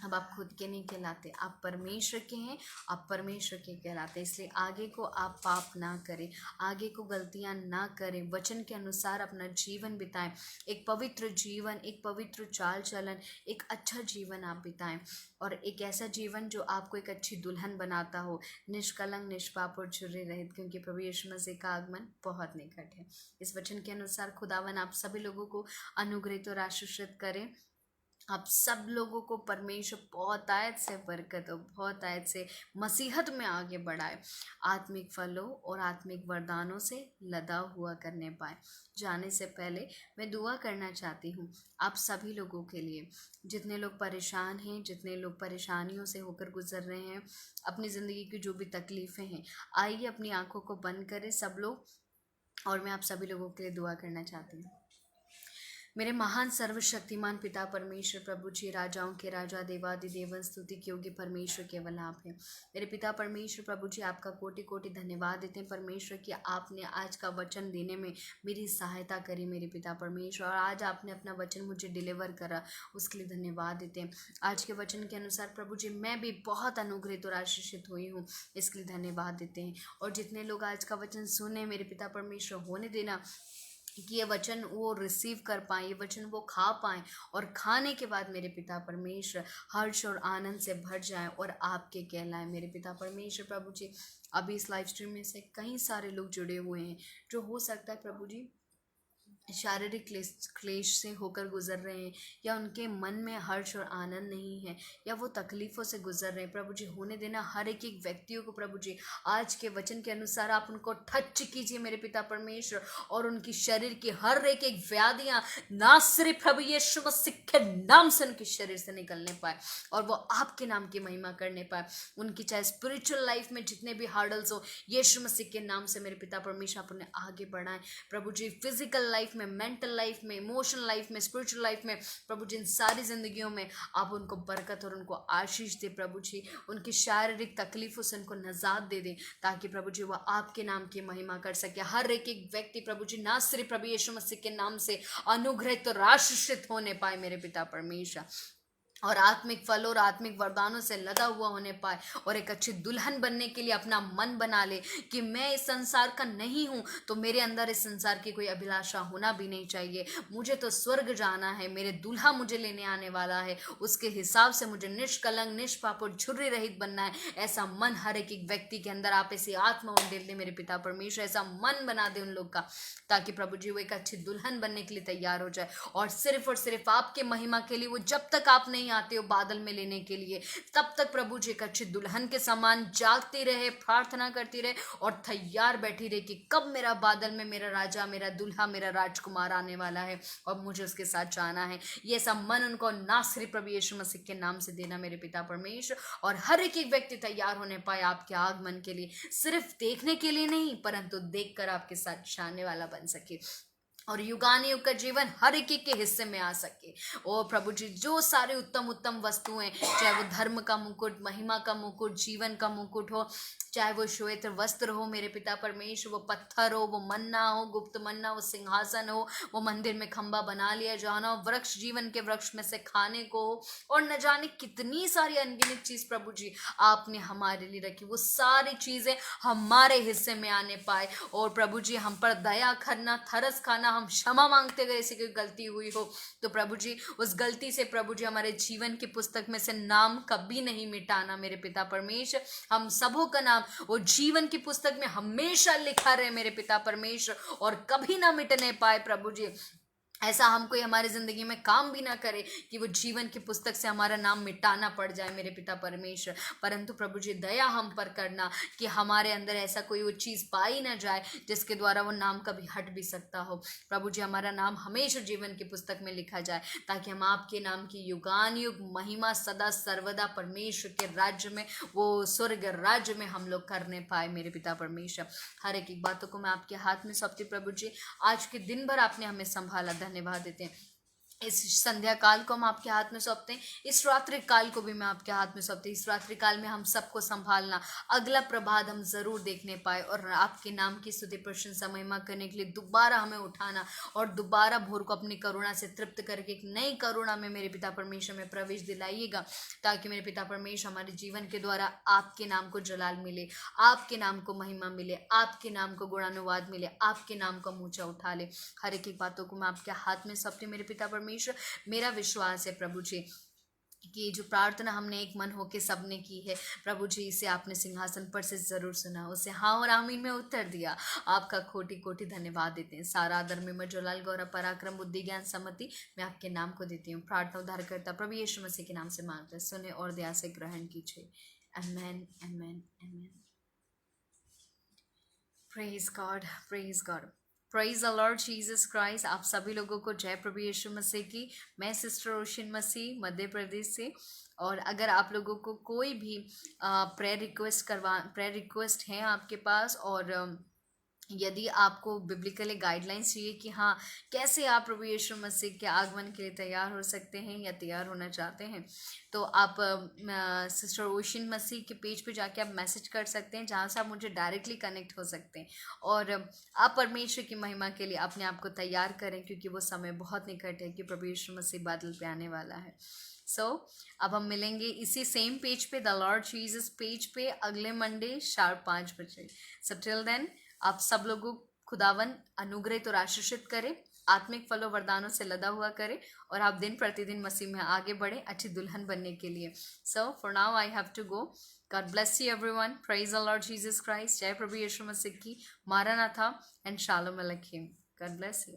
अब आप खुद के नहीं कहलाते, आप परमेश्वर के हैं, आप परमेश्वर के कहलाते हैं। इसलिए आगे को आप पाप ना करें, आगे को गलतियां ना करें, वचन के अनुसार अपना जीवन बिताएं, एक पवित्र जीवन, एक पवित्र चाल चलन, एक अच्छा जीवन आप बिताएं, और एक ऐसा जीवन जो आपको एक अच्छी दुल्हन बनाता हो, निष्कलंक, निष्पाप और झुर्री रहित, क्योंकि प्रभु यीशु मसीह का आगमन बहुत निकट है। इस वचन के अनुसार खुदावन आप सभी लोगों को अनुग्रहित और आशीषित करें। आप सब लोगों को परमेश्वर बहुत आयत से बरकत और बहुत आयत से मसीहत में आगे बढ़ाए, आत्मिक फलों और आत्मिक वरदानों से लदा हुआ करने पाए। जाने से पहले मैं दुआ करना चाहती हूँ आप सभी लोगों के लिए, जितने लोग परेशान हैं, जितने लोग परेशानियों से होकर गुजर रहे हैं, अपनी ज़िंदगी की जो भी तकलीफ़ें हैं, आइए अपनी आंखों को बंद करें सब लोग, और मैं आप सभी लोगों के लिए दुआ करना चाहती हूँ। मेरे महान सर्वशक्तिमान पिता परमेश्वर प्रभु जी, राजाओं के राजा, देवादिदेवन, स्तुति के योग्य परमेश्वर केवल आप हैं। मेरे पिता परमेश्वर प्रभु जी, आपका कोटि कोटि धन्यवाद देते हैं परमेश्वर कि आपने आज का वचन देने में मेरी सहायता करी मेरे पिता परमेश्वर, और आज आपने अपना वचन मुझे डिलीवर करा, उसके लिए धन्यवाद देते हैं। आज के वचन के अनुसार प्रभु जी मैं भी बहुत अनुग्रहित और आशीषित हुई हूँ, इसके लिए धन्यवाद देते हैं। और जितने लोग आज का वचन सुने मेरे पिता परमेश्वर, होने देना कि ये वचन वो रिसीव कर पाएँ, ये वचन वो खा पाएँ, और खाने के बाद मेरे पिता परमेश्वर हर्ष और आनंद से भर जाएं और आपके कहलाएं मेरे पिता परमेश्वर प्रभु जी। अभी इस लाइव स्ट्रीम में से कई सारे लोग जुड़े हुए हैं जो हो सकता है प्रभु जी शारीरिक क्लेश से होकर गुजर रहे हैं, या उनके मन में हर्ष और आनंद नहीं है, या वो तकलीफ़ों से गुजर रहे हैं प्रभु जी। होने देना हर एक एक व्यक्तियों को प्रभु जी आज के वचन के अनुसार आप उनको टच कीजिए मेरे पिता परमेश्वर, और उनकी शरीर की हर एक एक व्याधियाँ ना सिर्फ प्रभु यीशु मसीह के नाम से उनके शरीर से निकलने पाए, और वो आपके नाम की महिमा करने पाए। उनकी चाहे स्पिरिचुअल लाइफ में जितने भी हार्डल्स हो, यीशु मसीह के नाम से मेरे पिता परमेश्वर आप उन्हें आगे बढ़ाएं प्रभु जी। फिजिकल लाइफ में, मेंटल लाइफ में, इमोशनल लाइफ में, स्पिरिचुअल लाइफ में प्रभु जी, इन सारी जिंदगियों में आप उनको बरकत और उनको आशीष दे प्रभु जी। उनकी शारीरिक तकलीफों से उनको निजात दे दे, ताकि प्रभु जी वह आपके नाम की महिमा कर सके। हर एक एक व्यक्ति प्रभु जी ना सिर्फ प्रभु यीशु मसीह के नाम से अनुग्रहित और आशीषित होने पाए मेरे पिता परमेश्वर, और आत्मिक फल और आत्मिक वरदानों से लदा हुआ होने पाए, और एक अच्छी दुल्हन बनने के लिए अपना मन बना ले कि मैं इस संसार का नहीं हूँ, तो मेरे अंदर इस संसार की कोई अभिलाषा होना भी नहीं चाहिए। मुझे तो स्वर्ग जाना है, मेरे दूल्हा मुझे लेने आने वाला है, उसके हिसाब से मुझे निष्कलंक, निष्पाप और झुर्री रहित बनना है। ऐसा मन हर एक एक व्यक्ति के अंदर आप ऐसी आत्मा उंडेल दे मेरे पिता परमेश्वर, ऐसा मन बना दे उन लोग का, ताकि प्रभु जी वो एक अच्छी दुल्हन बनने के लिए तैयार हो जाए, और सिर्फ आपके महिमा के लिए वो जब तक आप नहीं आते हो बादल में लेने के लिए, तब तक प्रभु जी एक अच्छी दुल्हन के समान जागती रहे, प्रार्थना करती रहे और तैयार बैठी रहे कि कब मेरा बादल में मेरा राजा, मेरा दुल्हा, मेरा राजकुमार आने वाला है और मुझे उसके साथ जाना है। ये सब मन उनको ना सिर्फ प्रभु यीशु मसीह के नाम से देना मेरे पिता परमेश्वर, और हर एक एक व्यक्ति तैयार होने पाए आपके आगमन के लिए, सिर्फ देखने के लिए नहीं परंतु देखकर आपके साथ जाने वाला बन सके, और युगानुयुग का जीवन हर एक के हिस्से में आ सके। ओ प्रभु जी, जो सारे उत्तम उत्तम वस्तुएं, चाहे वो धर्म का मुकुट, महिमा का मुकुट, जीवन का मुकुट हो, चाहे वो श्वेत वस्त्र हो मेरे पिता परमेश्वर, वो पत्थर हो, वो मन्ना हो, गुप्त मन्ना, वो सिंहासन हो, वो मंदिर में खंबा बना लिया जाना हो, वृक्ष जीवन के वृक्ष में से खाने को हो, और न जाने कितनी सारी अनगिनत चीज प्रभु जी आपने हमारे लिए रखी, वो सारी चीजें हमारे हिस्से में आने पाए। और प्रभु जी हम पर दया करना, तरस खाना, हम क्षमा मांगते गए ऐसी कोई गलती हुई हो तो प्रभु जी उस गलती से प्रभु जी हमारे जीवन की पुस्तक में से नाम कभी नहीं मिटाना मेरे पिता परमेश्वर। हम सबों का नाम वो जीवन की पुस्तक में हमेशा लिखा रहे मेरे पिता परमेश्वर, और कभी ना मिटने पाए प्रभु जी। ऐसा हम कोई हमारी जिंदगी में काम भी ना करे कि वो जीवन की पुस्तक से हमारा नाम मिटाना पड़ जाए मेरे पिता परमेश्वर, परंतु प्रभु जी दया हम पर करना कि हमारे अंदर ऐसा कोई वो चीज़ पाई ना जाए जिसके द्वारा वो नाम कभी हट भी सकता हो। प्रभु जी हमारा नाम हमेशा जीवन की पुस्तक में लिखा जाए, ताकि हम आपके नाम की युगान युग महिमा सदा सर्वदा परमेश्वर के राज्य में, वो स्वर्ग राज्य में हम लोग करने पाए मेरे पिता परमेश्वर। हर एक बातों को मैं आपके हाथ में सौंपती प्रभु जी। आज के दिन भर आपने हमें संभाला, धन्यवाद देते हैं। इस संध्या काल को हम आपके हाथ में सौंपते हैं, इस रात्रि काल को भी मैं आपके हाथ में सौंपती हूँ। इस रात्रि काल में हम सबको संभालना, अगला प्रभात हम जरूर देखने पाए, और आपके नाम की स्तुति प्रशंसा महिमा करने के लिए दोबारा हमें उठाना, और दोबारा भोर को अपनी करुणा से तृप्त करके एक नई करुणा में मेरे पिता परमेश्वर में प्रवेश दिलाइएगा, ताकि मेरे पिता परमेश्वर हमारे जीवन के द्वारा आपके नाम को जलाल मिले, आपके नाम को महिमा मिले, आपके नाम को गुणानुवाद मिले, आपके नाम को ऊंचा उठा ले। हर एक एक बातों को मैं आपके हाथ में सौंपती मेरे पिता परमेश्वर। मेरा विश्वास है प्रभु जी कि जो प्रार्थना हमने एक मन होके सबने की है प्रभु जी, इसे आपने सिंहासन पर से जरूर सुना, उसे हाँ और आमीन में उत्तर दिया। आपका कोटि कोटि धन्यवाद देते हैं। सारा आदर में मजोलाल गौरव पराक्रम बुद्धि ज्ञान सम्मति मैं आपके नाम को देती हूँ। प्रार्थना उद्धार करता प्रभु यीशु मसीह के नाम से मांगते, सुने और दया से ग्रहण कीजिए। Amen amen amen. Praise God, praise God, praise the Lord Jesus Christ. आप सभी लोगों को जय प्रभु यीशु मसीह की। मैं सिस्टर रोशन मसीह मध्य प्रदेश से, और अगर आप लोगों को कोई भी प्रेयर रिक्वेस्ट है आपके पास, और यदि आपको बिब्लिकली गाइडलाइंस चाहिए कि हाँ कैसे आप प्रभु यीशु मसीह के आगमन के लिए तैयार हो सकते हैं या तैयार होना चाहते हैं, तो आप सिस्टर ओशिन मसीह के पेज पे जाके आप मैसेज कर सकते हैं, जहाँ से आप मुझे डायरेक्टली कनेक्ट हो सकते हैं। और आप परमेश्वर की महिमा के लिए अपने आप को तैयार करें, क्योंकि वो समय बहुत निकट है कि प्रभु यीशु मसीह बादल पे आने वाला है। अब हम मिलेंगे इसी सेम पेज पे, द लॉर्ड जीसस पेज पे, अगले मंडे शार्प 5 बजे। सो टिल देन आप सब लोगों को खुदावन अनुग्रहित और आशीषित करे, आत्मिक फलों वरदानों से लदा हुआ करे, और आप दिन प्रतिदिन मसीह में आगे बढ़े अच्छी दुल्हन बनने के लिए। So for now I have to go. God bless you everyone. Praise the Lord Jesus Christ. जय प्रभु यीशु मसीह की। मारानाथा एंड शालोम अलैकुम। God bless you.